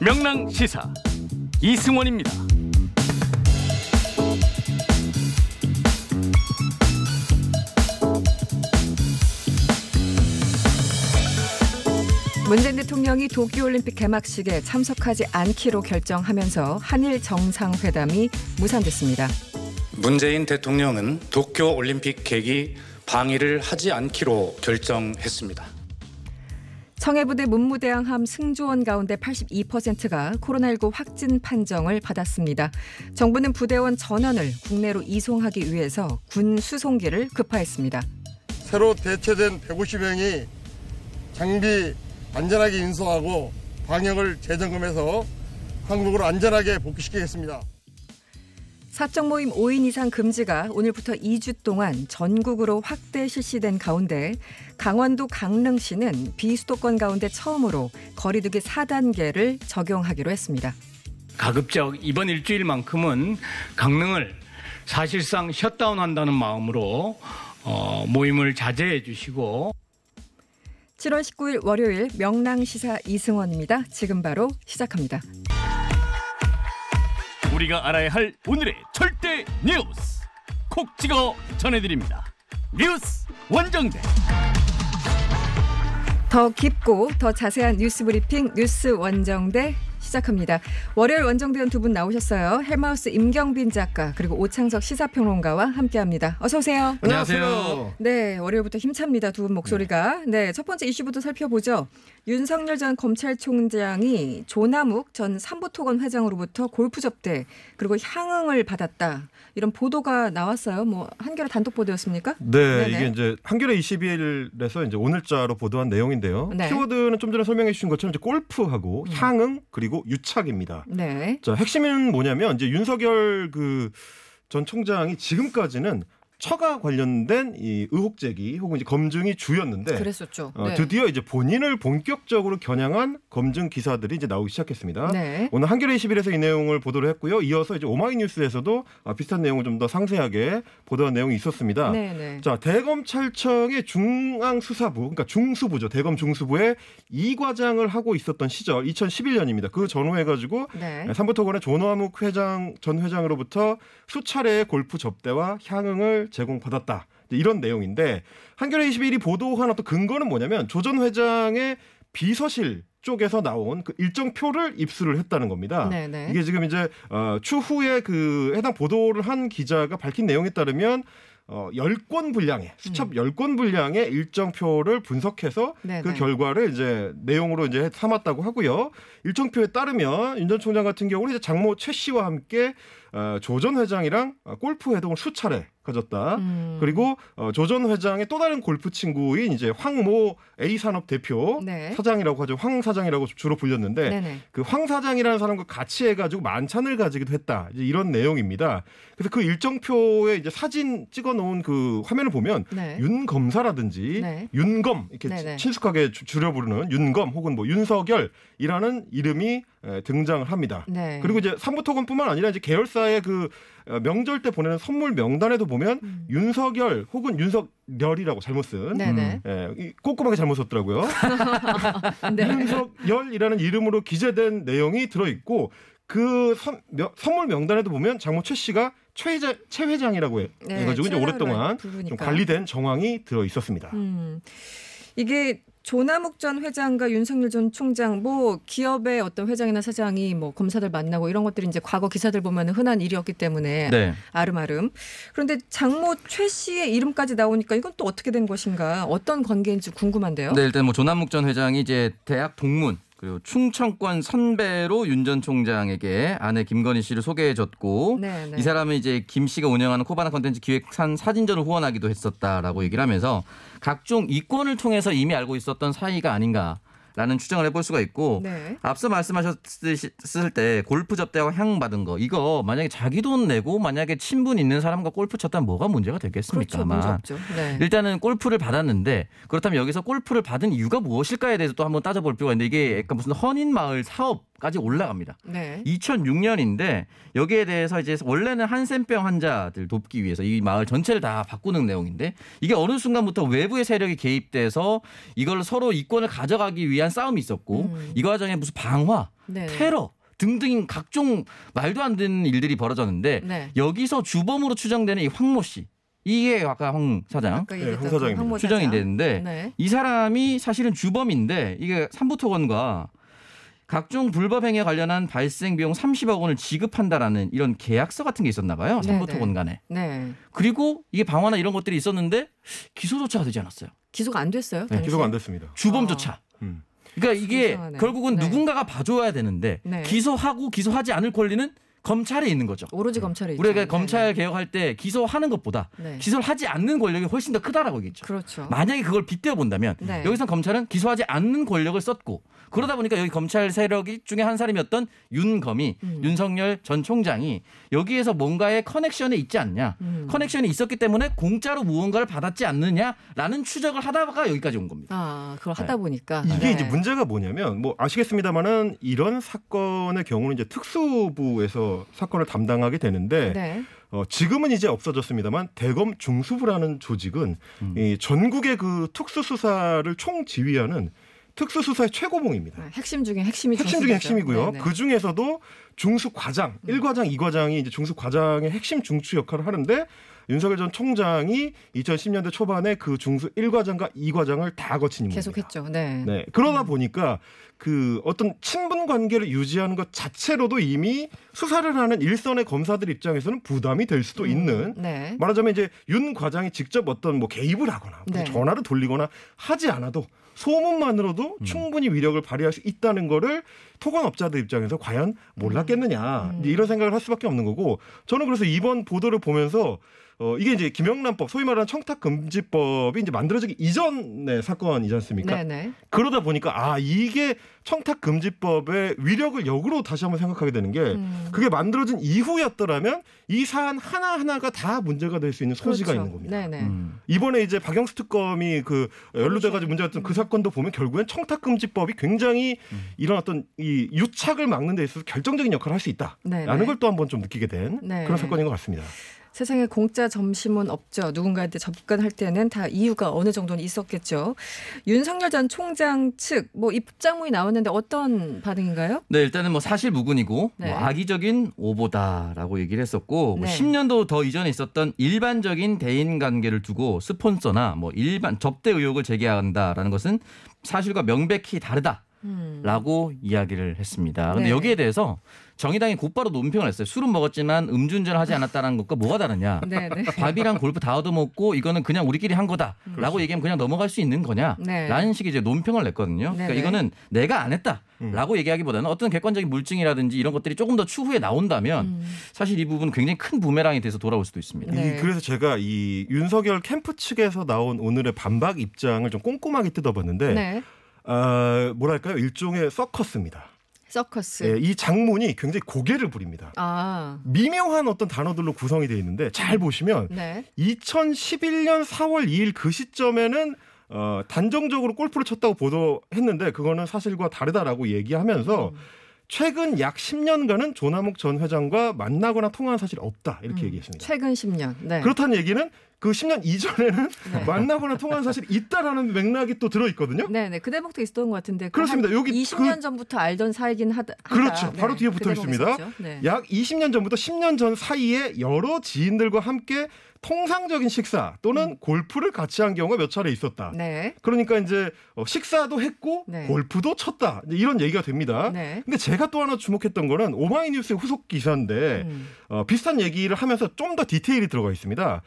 명랑시사 이승원입니다. 문재인 대통령이 도쿄올림픽 개막식에 참석하지 않기로 결정하면서 한일 정상회담이 무산됐습니다. 문재인 대통령은 도쿄올림픽 개기 방일을 하지 않기로 결정했습니다. 청해부대 문무대항함 승조원 가운데 82%가 코로나19 확진 판정을 받았습니다. 정부는 부대원 전원을 국내로 이송하기 위해서 군 수송기를 급파했습니다. 새로 대체된 150명이 장비 안전하게 인수하고 방역을 재점검해서 한국으로 안전하게 복귀시키겠습니다. 사적 모임 5인 이상 금지가 오늘부터 2주 동안 전국으로 확대 실시된 가운데 강원도 강릉시는 비수도권 가운데 처음으로 거리두기 4단계를 적용하기로 했습니다. 가급적 이번 일주일만큼은 강릉을 사실상 셧다운한다는 마음으로 모임을 자제해 주시고 7월 19일 월요일 명랑시사 이승원입니다. 지금 바로 시작합니다. 우리가 알아야 할 오늘의 절대 뉴스 콕 찍어 전해드립니다. 뉴스 원정대. 더 깊고 더 자세한 뉴스 브리핑 뉴스 원정대 시작합니다. 월요일 원정대원 두 분 나오셨어요. 헬마우스 임경빈 작가 그리고 오창석 시사평론가와 함께합니다. 어서 오세요. 안녕하세요. 네, 월요일부터 힘찹니다. 두 분 목소리가. 네, 첫 번째 이슈부터 살펴보죠. 윤석열 전 검찰총장이 조남욱 전 삼부토건 회장으로부터 골프 접대 그리고 향응을 받았다. 이런 보도가 나왔어요. 뭐 한겨레 단독 보도였습니까? 네, 네네. 이게 이제 한겨레 22일에서 이제 오늘자로 보도한 내용인데요. 네. 키워드는 좀 전에 설명해 주신 것처럼 이제 골프하고 향응 그리고 유착입니다. 네. 자, 핵심은 뭐냐면 이제 윤석열 그 전 총장이 지금까지는 처가 관련된 이 의혹 제기 혹은 이제 검증이 주였는데 그랬었죠. 네. 드디어 이제 본인을 본격적으로 겨냥한 검증 기사들이 이제 나오기 시작했습니다. 네. 오늘 한겨레 21에서 이 내용을 보도를 했고요. 이어서 이제 오마이뉴스에서도 비슷한 내용을 좀 더 상세하게 보도한 내용이 있었습니다. 네, 네. 자, 대검찰청의 중앙수사부, 그러니까 중수부죠. 대검 중수부의 이 과장을 하고 있었던 시절 2011년입니다. 그 전후해 가지고 네. 삼부토건의 조남욱 전 회장으로부터 수차례의 골프 접대와 향응을 제공받았다. 이런 내용인데 한겨레 21이 보도한 어떤 근거는 뭐냐면 조 전 회장의 비서실 쪽에서 나온 그 일정 표를 입수를 했다는 겁니다. 네네. 이게 지금 이제 추후에 그 해당 보도를 한 기자가 밝힌 내용에 따르면 10건 분량의 수첩 10건 분량의 일정표를 분석해서 네네. 그 결과를 이제 내용으로 이제 삼았다고 하고요. 일정표에 따르면 윤 전 총장 같은 경우는 이제 장모 최 씨와 함께 조 전 회장이랑 골프 회동을 수차례 가졌다. 그리고 조 전 회장의 또 다른 골프 친구인 이제 황모 A산업 대표 네. 사장이라고 하죠. 황 사장이라고 주로 불렸는데 네네. 그 황 사장이라는 사람과 같이 해가지고 만찬을 가지기도 했다. 이제 이런 내용입니다. 그래서 그 일정표에 이제 사진 찍어놓은 그 화면을 보면 네. 윤 검사라든지 네. 윤검 이렇게 네네. 친숙하게 줄여 부르는 윤검 혹은 뭐 윤석열이라는 이름이 등장을 합니다. 네. 그리고 이제 삼부토건뿐만 아니라 이제 계열사의 그 명절 때 보내는 선물 명단에도 보면 윤석열 혹은 윤석열이라고 잘못 쓴 네네. 꼼꼼하게 잘못 썼더라고요. 네. 윤석열이라는 이름으로 기재된 내용이 들어있고 그 선물 명단에도 보면 장모 최 씨가 최 회장이라고 해가지고 이제 오랫동안 좀 관리된 정황이 들어 있었습니다. 이게 조남욱 전 회장과 윤석열 전 총장 뭐 기업의 어떤 회장이나 사장이 뭐 검사들 만나고 이런 것들이 이제 과거 기사들 보면 흔한 일이었기 때문에 네. 아름아름. 그런데 장모 최 씨의 이름까지 나오니까 이건 또 어떻게 된 것인가? 어떤 관계인지 궁금한데요. 네, 일단 뭐 조남욱 전 회장이 이제 대학 동문 그리고 충청권 선배로 윤 전 총장에게 아내 김건희 씨를 소개해줬고 네. 이 사람은 이제 김 씨가 운영하는 코바나 컨텐츠 기획한 사진전을 후원하기도 했었다라고 얘기를 하면서 각종 이권을 통해서 이미 알고 있었던 사이가 아닌가라는 추정을 해볼 수가 있고 네. 앞서 말씀하셨을 때 골프 접대와 향 받은 거 이거 만약에 자기 돈 내고 만약에 친분 있는 사람과 골프 쳤다면 뭐가 문제가 되겠습니까? 그렇죠. 문제 없죠. 네. 일단은 골프를 받았는데 그렇다면 여기서 골프를 받은 이유가 무엇일까에 대해서 또 한번 따져볼 필요가 있는데 이게 약간 무슨 헌인마을 사업까지 올라갑니다. 네. 2006년인데 여기에 대해서 이제 원래는 한센병 환자들 돕기 위해서 이 마을 전체를 다 바꾸는 내용인데 이게 어느 순간부터 외부의 세력이 개입돼서 이걸 서로 이권을 가져가기 위한 위한 싸움이 있었고 이 과정에 무슨 방화, 네. 테러 등등 각종 말도 안 되는 일들이 벌어졌는데 네. 여기서 주범으로 추정되는 이 황모 씨. 이게 아까 황 사장 아까 얘기했던 황 사장입니다. 황모 추정이 사장. 되는데 네. 이 사람이 사실은 주범인데 이게 삼부토건과 각종 불법 행위에 관련한 발생 비용 30억 원을 지급한다라는 이런 계약서 같은 게 있었나 봐요. 삼부토건 간에. 네. 그리고 이게 방화나 이런 것들이 있었는데 기소조차가 되지 않았어요. 기소가 안 됐어요. 네, 당시에? 기소가 안 됐습니다. 주범조차. 음. 그러니까 이게 이상하네. 결국은 네. 누군가가 봐줘야 되는데 네. 기소하고 기소하지 않을 권리는 검찰에 있는 거죠. 오로지 검찰에 있죠. 우리가 네, 검찰 네. 개혁할 때 기소하는 것보다 네. 기소를 하지 않는 권력이 훨씬 더 크다라고 얘기했죠. 그렇죠. 만약에 그걸 빗대어 본다면 네. 여기서 검찰은 기소하지 않는 권력을 썼고 그러다 보니까 여기 검찰 세력이 중에 한 사람이었던 윤검이 윤석열 전 총장이 여기에서 뭔가의 커넥션에 있지 않냐. 커넥션이 있었기 때문에 공짜로 무언가를 받았지 않느냐라는 추적을 하다가 여기까지 온 겁니다. 아, 그걸 하다 보니까 이게 네. 이제 문제가 뭐냐면 뭐 아시겠습니다만은 이런 사건의 경우는 이제 특수부에서 사건을 담당하게 되는데 네. 지금은 이제 없어졌습니다만 대검 중수부라는 조직은 이 전국의 그 특수수사를 총지휘하는 특수수사의 최고봉입니다. 핵심 중에 핵심이 핵심 중에 중수부죠. 핵심이고요. 네네. 그 중에서도 중수과장, 1과장, 2과장이 이제 중수과장의 핵심 중추 역할을 하는데 윤석열 전 총장이 2010년대 초반에 그 중수 1과장과 2과장을 다 거친 인물입니다. 계속했죠. 네. 네. 그러다 보니까 그 어떤 친분 관계를 유지하는 것 자체로도 이미 수사를 하는 일선의 검사들 입장에서는 부담이 될 수도 있는 네. 말하자면 이제 윤 과장이 직접 어떤 뭐 개입을 하거나 네. 전화를 돌리거나 하지 않아도 소문만으로도 충분히 위력을 발휘할 수 있다는 거를 토건업자들 입장에서 과연 몰랐겠느냐 이제 이런 생각을 할 수밖에 없는 거고 저는 그래서 이번 보도를 보면서 이게 이제 김영란법 소위 말하는 청탁금지법이 이제 만들어지기 이전의 사건이지 않습니까? 네네. 그러다 보니까 이게 청탁금지법의 위력을 역으로 다시 한번 생각하게 되는 게 그게 만들어진 이후였더라면 이 사안 하나하나가 다 문제가 될 수 있는 소지가 그렇죠. 있는 겁니다. 네네. 이번에 이제 박영수 특검이 그 연루돼가지고 문제였던 그 사건도 보면 결국엔 청탁금지법이 굉장히 이런 어떤 이 유착을 막는 데 있어서 결정적인 역할을 할 수 있다라는 네네. 걸 또 한번 좀 느끼게 된 네. 그런 사건인 것 같습니다. 세상에 공짜 점심은 없죠. 누군가한테 접근할 때는 다 이유가 어느 정도는 있었겠죠. 윤석열 전 총장 측 뭐 입장문이 나왔는데 어떤 반응인가요? 네, 일단은 뭐 사실 무근이고 네. 뭐 악의적인 오보다라고 얘기를 했었고 뭐 네. 10년도 더 이전에 있었던 일반적인 대인 관계를 두고 스폰서나 뭐 일반 접대 의혹을 제기한다라는 것은 사실과 명백히 다르다라고 이야기를 했습니다. 근데 네. 여기에 대해서 정의당이 곧바로 논평을 했어요. 술은 먹었지만 음주운전을 하지 않았다는 것과 뭐가 다르냐. 네네. 밥이랑 골프 다 얻어먹고 이거는 그냥 우리끼리 한 거다라고 얘기하면 그냥 넘어갈 수 있는 거냐라는 네. 식의 이제 논평을 냈거든요. 그러니까 네네. 이거는 내가 안 했다라고 얘기하기보다는 어떤 객관적인 물증이라든지 이런 것들이 조금 더 추후에 나온다면 사실 이 부분은 굉장히 큰 부메랑이 돼서 돌아올 수도 있습니다. 네. 그래서 제가 이 윤석열 캠프 측에서 나온 오늘의 반박 입장을 좀 꼼꼼하게 뜯어봤는데 네. 뭐랄까요? 일종의 서커스입니다. 서커스. 예, 이 장문이 굉장히 고개를 부립니다. 아. 미묘한 어떤 단어들로 구성이 되어 있는데 잘 보시면 네. 2011년 4월 2일 그 시점에는 단정적으로 골프를 쳤다고 보도했는데 그거는 사실과 다르다라고 얘기하면서 최근 약 10년간은 조남욱 전 회장과 만나거나 통화한 사실이 없다 이렇게 얘기했습니다. 최근 10년. 네. 그렇다는 얘기는 그 10년 이전에는 만나거나 통화한 사실이 있다라는 맥락이 또 들어있거든요. 네네. 그 대목도 있었던 것 같은데. 그렇습니다. 여기 20년 전부터 알던 사이긴 하다. 그렇죠. 바로 뒤에 그 붙어 대목이 있습니다. 있었죠. 네. 약 20년 전부터 10년 전 사이에 여러 지인들과 함께 통상적인 식사 또는 골프를 같이 한 경우가 몇 차례 있었다. 네. 그러니까 이제 식사도 했고 네. 골프도 쳤다. 이제 이런 얘기가 됩니다. 네. 근데 제가 또 하나 주목했던 거는 오마이뉴스의 후속 기사인데 비슷한 얘기를 하면서 좀 더 디테일이 들어가 있습니다.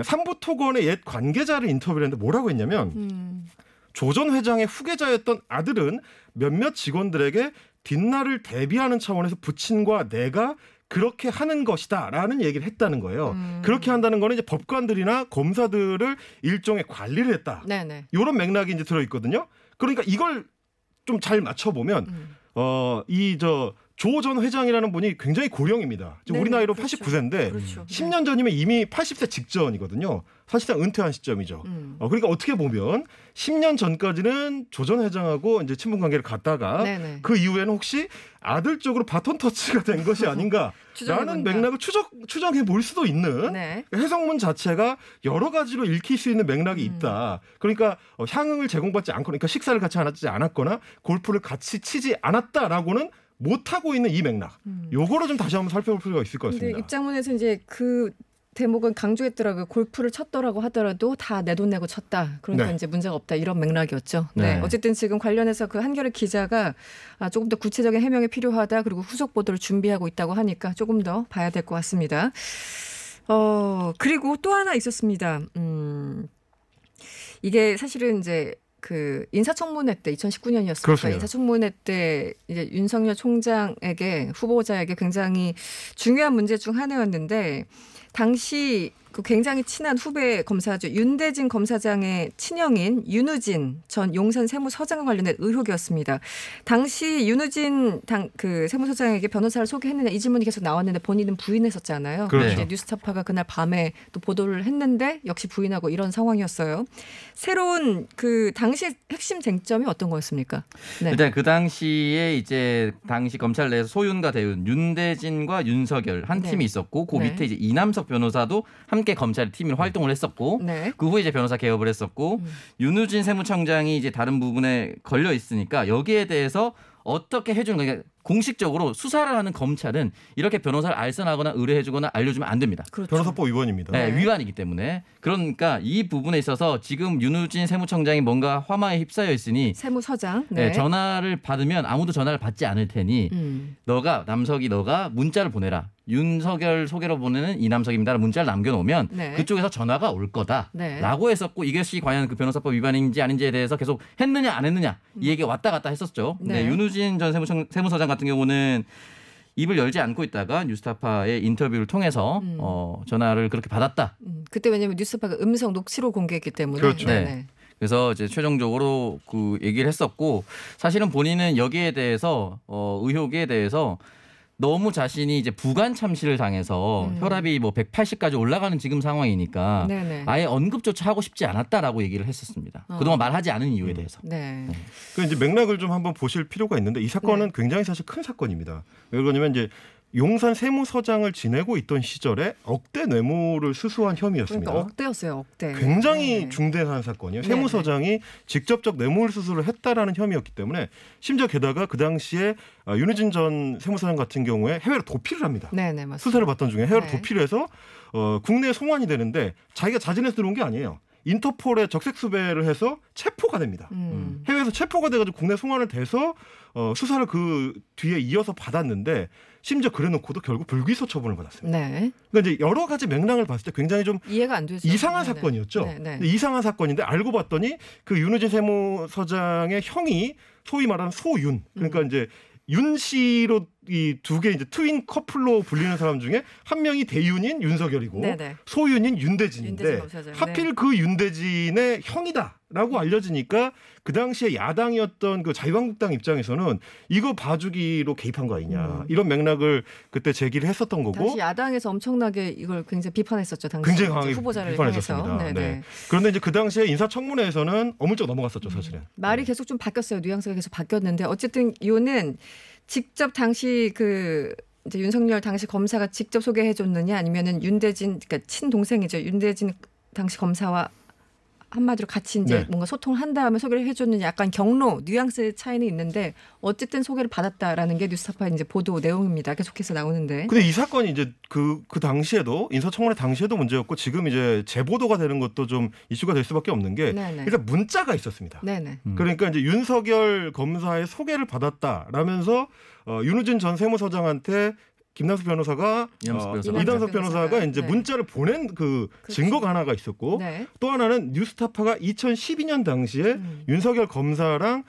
삼부토건의 옛 관계자를 인터뷰를 했는데 뭐라고 했냐면 조 전 회장의 후계자였던 아들은 몇몇 직원들에게 뒷날을 대비하는 차원에서 부친과 내가 그렇게 하는 것이다라는 얘기를 했다는 거예요. 그렇게 한다는 거는 이제 법관들이나 검사들을 일종의 관리를 했다. 네네. 이런 맥락이 이제 들어 있거든요. 그러니까 이걸 좀 잘 맞춰 보면 조 전 회장이라는 분이 굉장히 고령입니다. 지금 네, 우리 나이로 그렇죠. 89세인데 그렇죠. 10년 전이면 이미 80세 직전이거든요. 사실상 은퇴한 시점이죠. 그러니까 어떻게 보면 10년 전까지는 조 전 회장하고 이제 친분 관계를 갖다가 네네. 그 이후에는 혹시 아들 쪽으로 바톤 터치가 된 것이 아닌가라는 추정해본다. 맥락을 추정해 볼 수도 있는 네. 해석문 자체가 여러 가지로 읽힐 수 있는 맥락이 있다. 그러니까 향응을 제공받지 않고, 그러니까 식사를 같이 하지 않았거나 골프를 같이 치지 않았다라고는 못하고 있는 이 맥락. 요거를 좀 다시 한번 살펴볼 필요가 있을 것 근데 같습니다. 입장문에서 이제 그 대목은 강조했더라고요. 골프를 쳤더라고 하더라도 다 내 돈 내고 쳤다. 그러니까 네. 이제 문제가 없다. 이런 맥락이었죠. 네. 네. 어쨌든 지금 관련해서 그 한겨레 기자가 조금 더 구체적인 해명이 필요하다. 그리고 후속 보도를 준비하고 있다고 하니까 조금 더 봐야 될 것 같습니다. 그리고 또 하나 있었습니다. 이게 사실은 이제 그 인사청문회 때 2019년이었습니다. 그렇습니다. 인사청문회 때 이제 윤석열 총장에게 후보자에게 굉장히 중요한 문제 중 하나였는데 당시 그 굉장히 친한 후배 검사죠. 윤대진 검사장의 친형인 윤우진 전 용산 세무서장과 관련된 의혹이었습니다. 당시 윤우진 그 세무서장에게 변호사를 소개했느냐 이 질문이 계속 나왔는데 본인은 부인했었잖아요. 그렇죠. 이제 뉴스타파가 그날 밤에 또 보도를 했는데 역시 부인하고 이런 상황이었어요. 새로운 그 당시 핵심 쟁점이 어떤 거였습니까? 네. 일단 그 당시에 이제 당시 검찰 내에서 소윤과 대윤, 윤대진과 윤석열 한 네. 팀이 있었고 그 네. 밑에 이제 이남석 변호사도 함께 검찰 팀으로 활동을 했었고 네. 그 후에 이제 변호사 개업을 했었고 윤우진 세무청장이 이제 다른 부분에 걸려 있으니까 여기에 대해서 어떻게 해주는 거냐. 공식적으로 수사를 하는 검찰은 이렇게 변호사를 알선하거나 의뢰해주거나 알려주면 안 됩니다. 그렇죠. 변호사법 위반입니다. 네, 네. 위반이기 때문에. 그러니까 이 부분에 있어서 지금 윤우진 세무청장이 뭔가 화마에 휩싸여 있으니 세무서장. 네, 전화를 받으면 아무도 전화를 받지 않을 테니 남석이 너가 문자를 보내라. 윤석열 소개로 보내는 이남석입니다라는 문자를 남겨놓으면 네. 그쪽에서 전화가 올 거다라고 네. 했었고 이것이 과연 그 변호사법 위반인지 아닌지에 대해서 계속 했느냐 안 했느냐 이 얘기가 왔다 갔다 했었죠. 네. 네, 윤우진 전 세무서장 같은 경우는 입을 열지 않고 있다가 뉴스타파의 인터뷰를 통해서 전화를 그렇게 받았다. 그때 왜냐하면 뉴스파가 음성 녹취로 공개했기 때문에. 그렇죠. 네네. 네. 그래서 이제 최종적으로 그 얘기를 했었고 사실은 본인은 여기에 대해서 의혹에 대해서 너무 자신이 이제 부관 참시를 당해서 혈압이 뭐 180까지 올라가는 지금 상황이니까 네네. 아예 언급조차 하고 싶지 않았다라고 얘기를 했었습니다. 그동안 말하지 않은 이유에 대해서. 네. 그 이제 맥락을 좀 한번 보실 필요가 있는데 이 사건은 굉장히 사실 큰 사건입니다. 왜 그러냐면 이제 용산 세무서장을 지내고 있던 시절에 억대 뇌물을 수수한 혐의였습니다. 그러니까 억대였어요. 억대. 굉장히 네. 중대한 사건이에요. 네, 세무서장이 직접적 뇌물 수수를 했다라는 혐의였기 때문에 심지어 게다가 그 당시에 윤우진 전 세무서장 같은 경우에 해외로 도피를 합니다. 네네 맞습니다. 수사를 받던 중에 해외로 네. 도피를 해서 국내에 송환이 되는데 자기가 자진해서 들어온 게 아니에요. 인터폴에 적색 수배를 해서 체포가 됩니다. 해외에서 체포가 돼가지고 국내 송환을 돼서 수사를 그 뒤에 이어서 받았는데 심지어 그래놓고도 결국 불기소 처분을 받았습니다. 네. 그러니까 이제 여러 가지 맥락을 봤을 때 굉장히 좀 이해가 안 되죠. 이상한 네네. 사건이었죠. 네, 네. 근데 이상한 사건인데 알고 봤더니 그 윤우진 세무서장의 형이 소위 말하는 소윤, 그러니까 이제 윤 씨로 이 두 개 이제 트윈 커플로 불리는 사람 중에 한 명이 대윤인 윤석열이고 네네. 소윤인 윤대진인데 윤대진 검사장, 하필 네. 그 윤대진의 형이다라고 알려지니까 그 당시에 야당이었던 그 자유한국당 입장에서는 이거 봐주기로 개입한 거 아니냐 이런 맥락을 그때 제기를 했었던 거고 당시 야당에서 엄청나게 이걸 굉장히 비판했었죠. 당시 굉장히 강하게 후보자를 비판했었습니다. 향해서. 네네. 네. 그런데 이제 그 당시에 인사청문회에서는 어물쩍 넘어갔었죠, 사실은. 말이 계속 좀 바뀌었어요. 뉘앙스가 계속 바뀌었는데 어쨌든 이거는 직접 당시 그 이제 윤석열 당시 검사가 직접 소개해 줬느냐 아니면은 윤대진 그러니까 친동생이죠. 윤대진 당시 검사와 한마디로 같이 이제 네. 뭔가 소통을 한 다음에 소개를 해줬느냐 약간 경로 뉘앙스 차이는 있는데 어쨌든 소개를 받았다라는 게 뉴스타파 이제 보도 내용입니다. 계속해서 나오는데. 근데 이 사건이 이제 그 당시에도 인사청문회 당시에도 문제였고 지금 이제 재보도가 되는 것도 좀 이슈가 될 수밖에 없는 게 네네. 일단 문자가 있었습니다. 네네. 그러니까 이제 윤석열 검사의 소개를 받았다라면서 윤우진 전 세무서장한테 김남석 변호사가 이단석 변호사가 이제 네. 문자를 보낸 그 그렇죠. 증거가 하나가 있었고 네. 또 하나는 뉴스타파가 2012년 당시에 윤석열 검사랑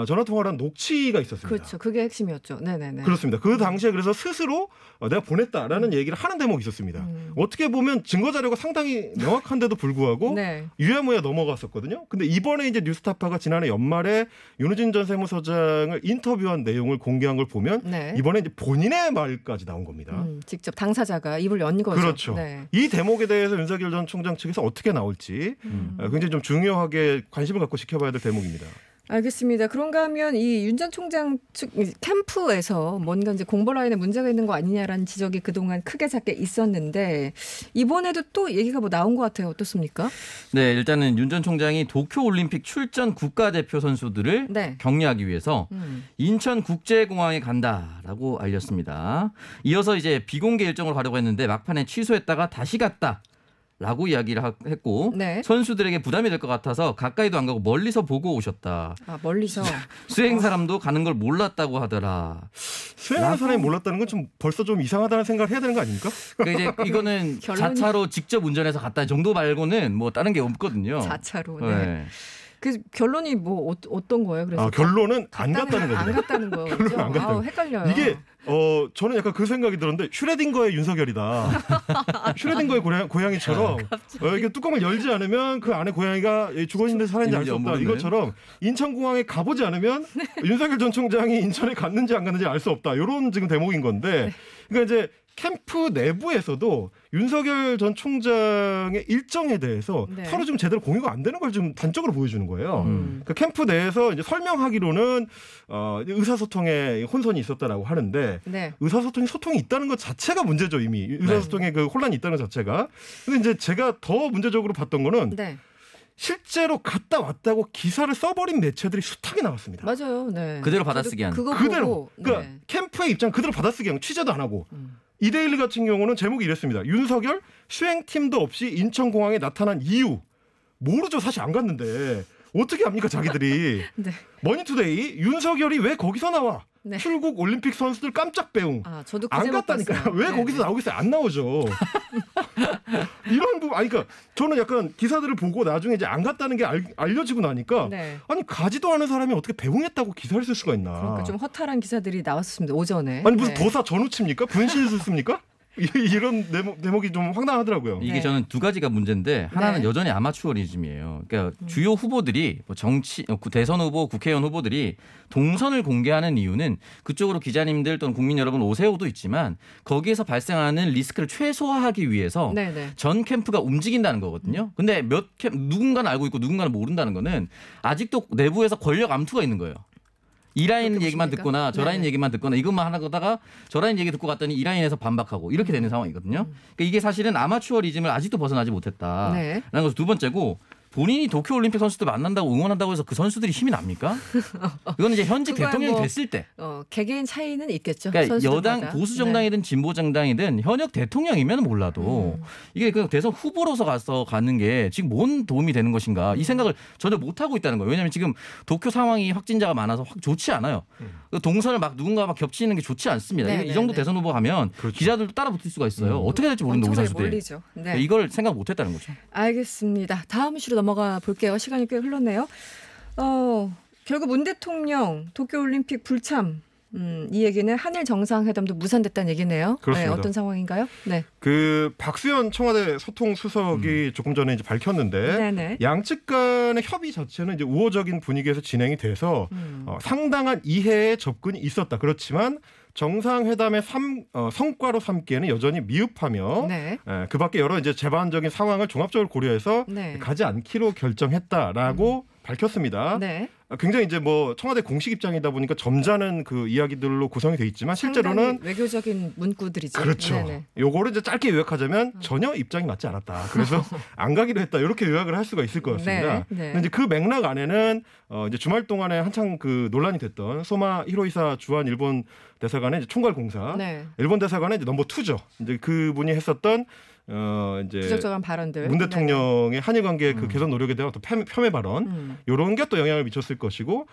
전화 통화를 한 녹취가 있었습니다. 그렇죠. 그게 핵심이었죠. 네네네. 그렇습니다. 그 당시에 그래서 스스로 내가 보냈다라는 얘기를 하는 대목이 있었습니다. 어떻게 보면 증거 자료가 상당히 명확한데도 불구하고 네. 유야무야 넘어갔었거든요. 근데 이번에 이제 뉴스타파가 지난해 연말에 윤우진 전 세무서장을 인터뷰한 내용을 공개한 걸 보면 네. 이번에 이제 본인의 말까지 나온 겁니다. 직접 당사자가 입을 연 거죠. 그렇죠. 네. 이 대목에 대해서 윤석열 전 총장 측에서 어떻게 나올지 굉장히 좀 중요하게 관심을 갖고 지켜봐야 될 대목입니다. 알겠습니다. 그런가 하면 이 윤 전 총장 측 캠프에서 뭔가 이제 공보 라인에 문제가 있는 거 아니냐라는 지적이 그동안 크게 작게 있었는데 이번에도 또 얘기가 뭐 나온 것 같아요. 어떻습니까? 네, 일단은 윤 전 총장이 도쿄올림픽 출전 국가대표 선수들을 네. 격려하기 위해서 인천국제공항에 간다라고 알렸습니다. 이어서 이제 비공개 일정을 가려고 했는데 막판에 취소했다가 다시 갔다. 라고 이야기를 했고 네. 선수들에게 부담이 될 것 같아서 가까이도 안 가고 멀리서 보고 오셨다. 아, 멀리서. 수행 사람도 가는 걸 몰랐다고 하더라. 수행하는 사람이 몰랐다는 건 좀 벌써 좀 이상하다는 생각을 해야 되는 거 아닙니까? 그러니까 이제 이거는 결론이- 자차로 직접 운전해서 갔다 정도 말고는 뭐 다른 게 없거든요. 자차로. 네. 네. 그 결론이 뭐 어떤 거예요? 그래서 결론은 안 갔다는 거죠. 안 갔다는 거예요. 결론은 그렇죠? 안 갔다는 아우, 헷갈려요. 이게 저는 약간 그 생각이 들었는데 슈레딩거의 윤석열이다. 슈레딩거의 고양이처럼 이게 뚜껑을 열지 않으면 그 안에 고양이가 죽었는지 살았는지 알 수 없다. 이것처럼 인천공항에 가보지 않으면 윤석열 전 총장이 인천에 갔는지 안 갔는지 알 수 없다. 이런 지금 대목인 건데 그러니까 이제 캠프 내부에서도 윤석열 전 총장의 일정에 대해서 네. 서로 좀 제대로 공유가 안 되는 걸 좀 단적으로 보여주는 거예요. 그 캠프 내에서 이제 설명하기로는 의사소통에 혼선이 있었다라고 하는데 네. 소통이 있다는 것 자체가 문제죠 이미 의사소통에 그 혼란이 있다는 것 자체가. 근데 이제 제가 더 문제적으로 봤던 거는 네. 실제로 갔다 왔다고 기사를 써버린 매체들이 숱하게 나왔습니다. 맞아요. 네. 그대로 받아쓰기 한. 그거 그대로. 보고, 그러니까 네. 캠프의 입장 그대로 받아쓰기 한 취재도 안 하고. 이데일리 같은 경우는 제목이 이랬습니다. 윤석열 수행팀도 없이 인천공항에 나타난 이유 모르죠. 사실 안 갔는데 어떻게 합니까 자기들이. 네. 머니투데이 윤석열이 왜 거기서 나와. 네. 출국 올림픽 선수들 깜짝 배웅. 저도 그 안 제목 갔다니까요. 봤어요. 왜 네. 거기서 나오겠어요? 안 나오죠. 이런 부분, 그러니까 저는 약간 기사들을 보고 나중에 이제 안 갔다는 게 알려지고 나니까 네. 아니 가지도 않은 사람이 어떻게 배웅했다고 기사를 쓸 수가 있나? 그러니까 좀 허탈한 기사들이 나왔습니다. 오전에. 아니 무슨 네. 도사 전우칩니까? 분신술 씁니까? 이런 대목이 좀 황당하더라고요. 이게 네. 저는 두 가지가 문제인데 하나는 네. 여전히 아마추어리즘이에요. 그러니까 주요 후보들이 뭐 대선 후보, 국회의원 후보들이 동선을 공개하는 이유는 그쪽으로 기자님들 또는 국민 여러분 오세요도 있지만 거기에서 발생하는 리스크를 최소화하기 위해서 네네. 전 캠프가 움직인다는 거거든요. 근데 누군가는 알고 있고 누군가는 모른다는 거는 아직도 내부에서 권력 암투가 있는 거예요. 이 라인 그렇게 얘기만 보십니까? 듣거나 저 라인 네네. 얘기만 듣거나 이것만 하나 거다가 저 라인 얘기 듣고 갔더니 이 라인에서 반박하고 이렇게 되는 상황이거든요. 그러니까 이게 사실은 아마추어리즘을 아직도 벗어나지 못했다라는 네. 것이 두 번째고 본인이 도쿄올림픽 선수들 만난다고 응원한다고 해서 그 선수들이 힘이 납니까? 이거는 이제 현직 그거야 대통령이 뭐 됐을 때. 개개인 차이는 있겠죠. 그러니까 선수들마다. 여당 보수 정당이든 진보 정당이든 현역 대통령이면 몰라도 이게 그냥 대선 후보로서 가는 게 지금 뭔 도움이 되는 것인가 이 생각을 전혀 못 하고 있다는 거예요. 왜냐하면 지금 도쿄 상황이 확진자가 많아서 좋지 않아요. 동선을 막 누군가 막 겹치는 게 좋지 않습니다. 네, 이 정도 네, 대선 후보 가면 그렇죠. 기자들도 따라 붙을 수가 있어요. 어떻게 될지 모르는데 우리 엄청나게 선수들이. 몰리죠. 네. 그러니까 이걸 생각 못 했다는 거죠. 알겠습니다. 다음 이슈로 넘어가 볼게요. 시간이 꽤 흘렀네요. 결국 문 대통령 도쿄올림픽 불참. 이 얘기는 한일 정상회담도 무산됐다는 얘기네요. 그렇습니다. 네, 어떤 상황인가요? 네. 그 박수현 청와대 소통수석이 조금 전에 이제 밝혔는데 네네. 양측 간의 협의 자체는 이제 우호적인 분위기에서 진행이 돼서 상당한 이해의 접근이 있었다. 그렇지만 정상회담의 성과로 삼기에는 여전히 미흡하며 네. 그밖에 여러 이제 재반적인 상황을 종합적으로 고려해서 네. 가지 않기로 결정했다라고 밝혔습니다. 네. 굉장히 이제 뭐 청와대 공식 입장이다 보니까 점잖은 그 이야기들로 구성이 돼 있지만 실제로는 상당히 외교적인 문구들이죠. 그렇죠. 네네. 요거를 이제 짧게 요약하자면 전혀 입장이 맞지 않았다. 그래서 안 가기로 했다. 이렇게 요약을 할 수가 있을 것 같습니다. 네, 네. 근데 이제 그 맥락 안에는 이제 주말 동안에 한창 그 논란이 됐던 소마 히로이사 주한 일본 대사관의 이제 총괄공사, 네. 일본 대사관의 이제 넘버 2죠. 이제 그분이 했었던 이제 부적절한 발언들. 문 대통령의 한일 관계 그 개선 노력에 대한 어떤 폄훼 발언 이런 게 또 영향을 미쳤을 것이고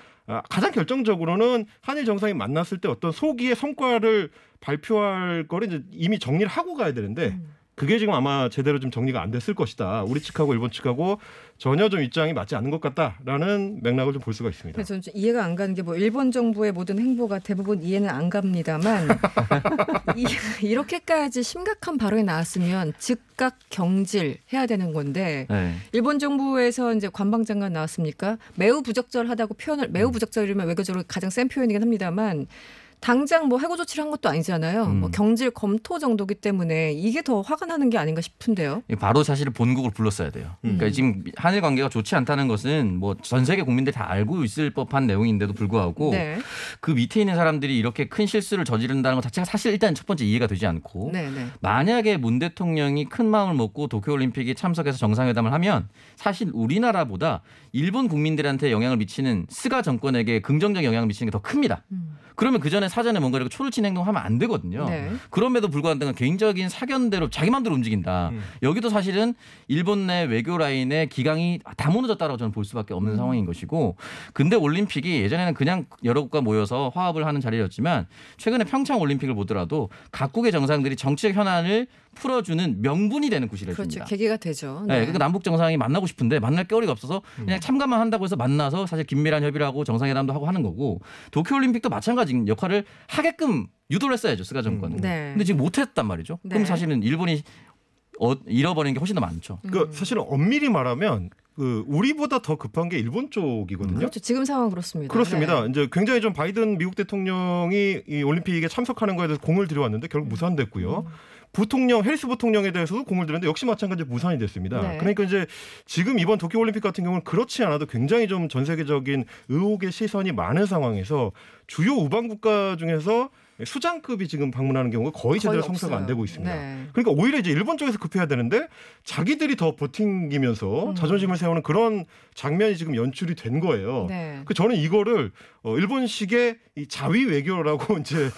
가장 결정적으로는 한일 정상이 만났을 때 어떤 소기의 성과를 발표할 거를 이제 이미 정리를 하고 가야 되는데 그게 지금 아마 제대로 좀 정리가 안 됐을 것이다. 우리 측하고 일본 측하고 전혀 좀 입장이 맞지 않는 것 같다라는 맥락을 좀 볼 수가 있습니다. 그래서 좀 이해가 안 가는 게 뭐 일본 정부의 모든 행보가 대부분 이해는 안 갑니다만 이렇게까지 심각한 발언이 나왔으면 즉각 경질해야 되는 건데 네. 일본 정부에서 이제 관방장관 나왔습니까? 매우 부적절하다고 표현을 매우 부적절이면 외교적으로 가장 센 표현이긴 합니다만 당장 뭐 해고 조치를 한 것도 아니잖아요. 뭐 경질 검토 정도기 때문에 이게 더 화가 나는 게 아닌가 싶은데요. 바로 사실 본국을 불렀어야 돼요. 그러니까 지금 한일 관계가 좋지 않다는 것은 뭐 전 세계 국민들이 다 알고 있을 법한 내용인데도 불구하고 네. 그 밑에 있는 사람들이 이렇게 큰 실수를 저지른다는 것 자체가 사실 일단 첫 번째 이해가 되지 않고 네, 네. 만약에 문 대통령이 큰 마음을 먹고 도쿄올림픽에 참석해서 정상회담을 하면 사실 우리나라보다 일본 국민들한테 영향을 미치는 스가 정권에게 긍정적 영향을 미치는 게 더 큽니다. 그러면 그 전에 사전에 뭔가 이렇게 초를 친 행동하면 안 되거든요. 네. 그럼에도 불구하고 개인적인 사견대로 자기 마음대로 움직인다. 여기도 사실은 일본 내 외교 라인의 기강이 다 무너졌다고 저는 볼 수밖에 없는 상황인 것이고, 근데 올림픽이 예전에는 그냥 여러 국가 모여서 화합을 하는 자리였지만 최근에 평창 올림픽을 보더라도 각국의 정상들이 정치적 현안을 풀어주는 명분이 되는 곳이라 그렇죠. 했습니다. 계기가 되죠. 네. 그러니까 남북 정상이 만나고 싶은데 만날 겨울이가 없어서 그냥 참가만 한다고 해서 만나서 사실 긴밀한 협의를 하고 정상회담도 하고 하는 거고, 도쿄올림픽도 마찬가지 역할을 하게끔 유도를 했어야죠, 스가 정권은. 네. 근데 지금 못했단 말이죠. 네. 그럼 사실은 일본이 잃어버리는 게 훨씬 더 많죠. 그러니까 사실은 엄밀히 말하면 그 우리보다 더 급한 게 일본 쪽이거든요. 그렇죠. 지금 상황 그렇습니다. 그렇습니다. 네. 이제 굉장히 좀 바이든 미국 대통령이 이 올림픽에 참석하는 거에 대해서 공을 들여왔는데 결국 무산됐고요. 부통령, 헬스 부통령에 대해서도 공을 들였는데 역시 마찬가지로 무산이 됐습니다. 네. 그러니까 이제 지금 이번 도쿄올림픽 같은 경우는 그렇지 않아도 굉장히 좀 전 세계적인 의혹의 시선이 많은 상황에서 주요 우방 국가 중에서 수장급이 지금 방문하는 경우가 거의 제대로 성사가 안 되고 있습니다. 네. 그러니까 오히려 이제 일본 쪽에서 급해야 되는데 자기들이 더 버팅기면서 자존심을 세우는 그런 장면이 지금 연출이 된 거예요. 네. 그 저는 이거를 일본식의 이 자위 외교라고 이제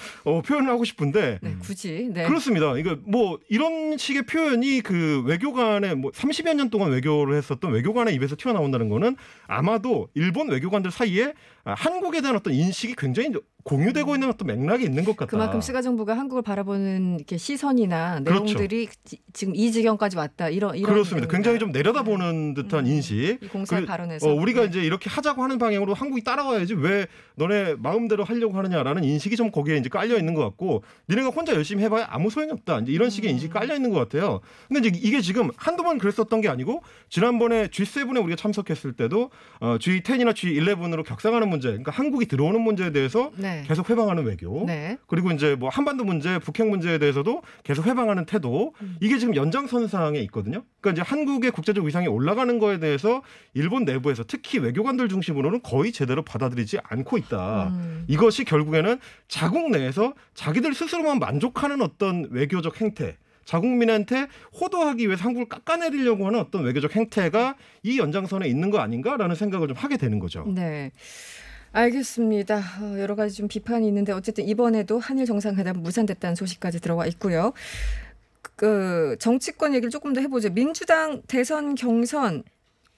표현을 하고 싶은데 네, 굳이. 네. 그렇습니다. 이거 뭐 이런 식의 표현이 그 외교관의 뭐 30여 년 동안 외교를 했었던 외교관의 입에서 튀어나온다는 거는 아마도 일본 외교관들 사이에 한국에 대한 어떤 인식이 굉장히 공유되고 있는 어떤 맥락이 있는 것 같다. 그만큼 스가 정부가 한국을 바라보는 이렇게 시선이나 그렇죠. 내용들이 지금 이 지경까지 왔다. 이런 그렇습니다. 내용이다. 굉장히 좀 내려다보는 듯한 인식. 이 공사의 그리고, 발언에서 우리가 네. 이제 이렇게 하자고 하는 방향으로 한국이 따라와야지 왜 너네 마음대로 하려고 하느냐라는 인식이 좀 거기에 이제 깔려 있는 것 같고, 니네가 혼자 열심히 해봐야 아무 소용이 없다. 이제 이런 식의 인식이 깔려 있는 것 같아요. 근데 이제 이게 지금 한두 번 그랬었던 게 아니고 지난번에 G7에 우리가 참석했을 때도 G10이나 G11으로 격상하는 문제, 그러니까 한국이 들어오는 문제에 대해서 네. 계속 회방하는 외교. 네. 그리고 이제 뭐 한반도 문제, 북핵 문제에 대해서도 계속 회방하는 태도. 이게 지금 연장선상에 있거든요. 그러니까 이제 한국의 국제적 위상이 올라가는 거에 대해서 일본 내부에서 특히 외교관들 중심으로는 거의 제대로 받아들이지 않고 있다. 이것이 결국에는 자국 내에서 자기들 스스로만 만족하는 어떤 외교적 행태, 자국민한테 호도하기 위해서 한국을 깎아내리려고 하는 어떤 외교적 행태가 이 연장선에 있는 거 아닌가라는 생각을 좀 하게 되는 거죠. 네. 알겠습니다. 여러 가지 좀 비판이 있는데 어쨌든 이번에도 한일 정상회담 무산됐다는 소식까지 들어와 있고요. 그 정치권 얘기를 조금 더 해보죠. 민주당 대선 경선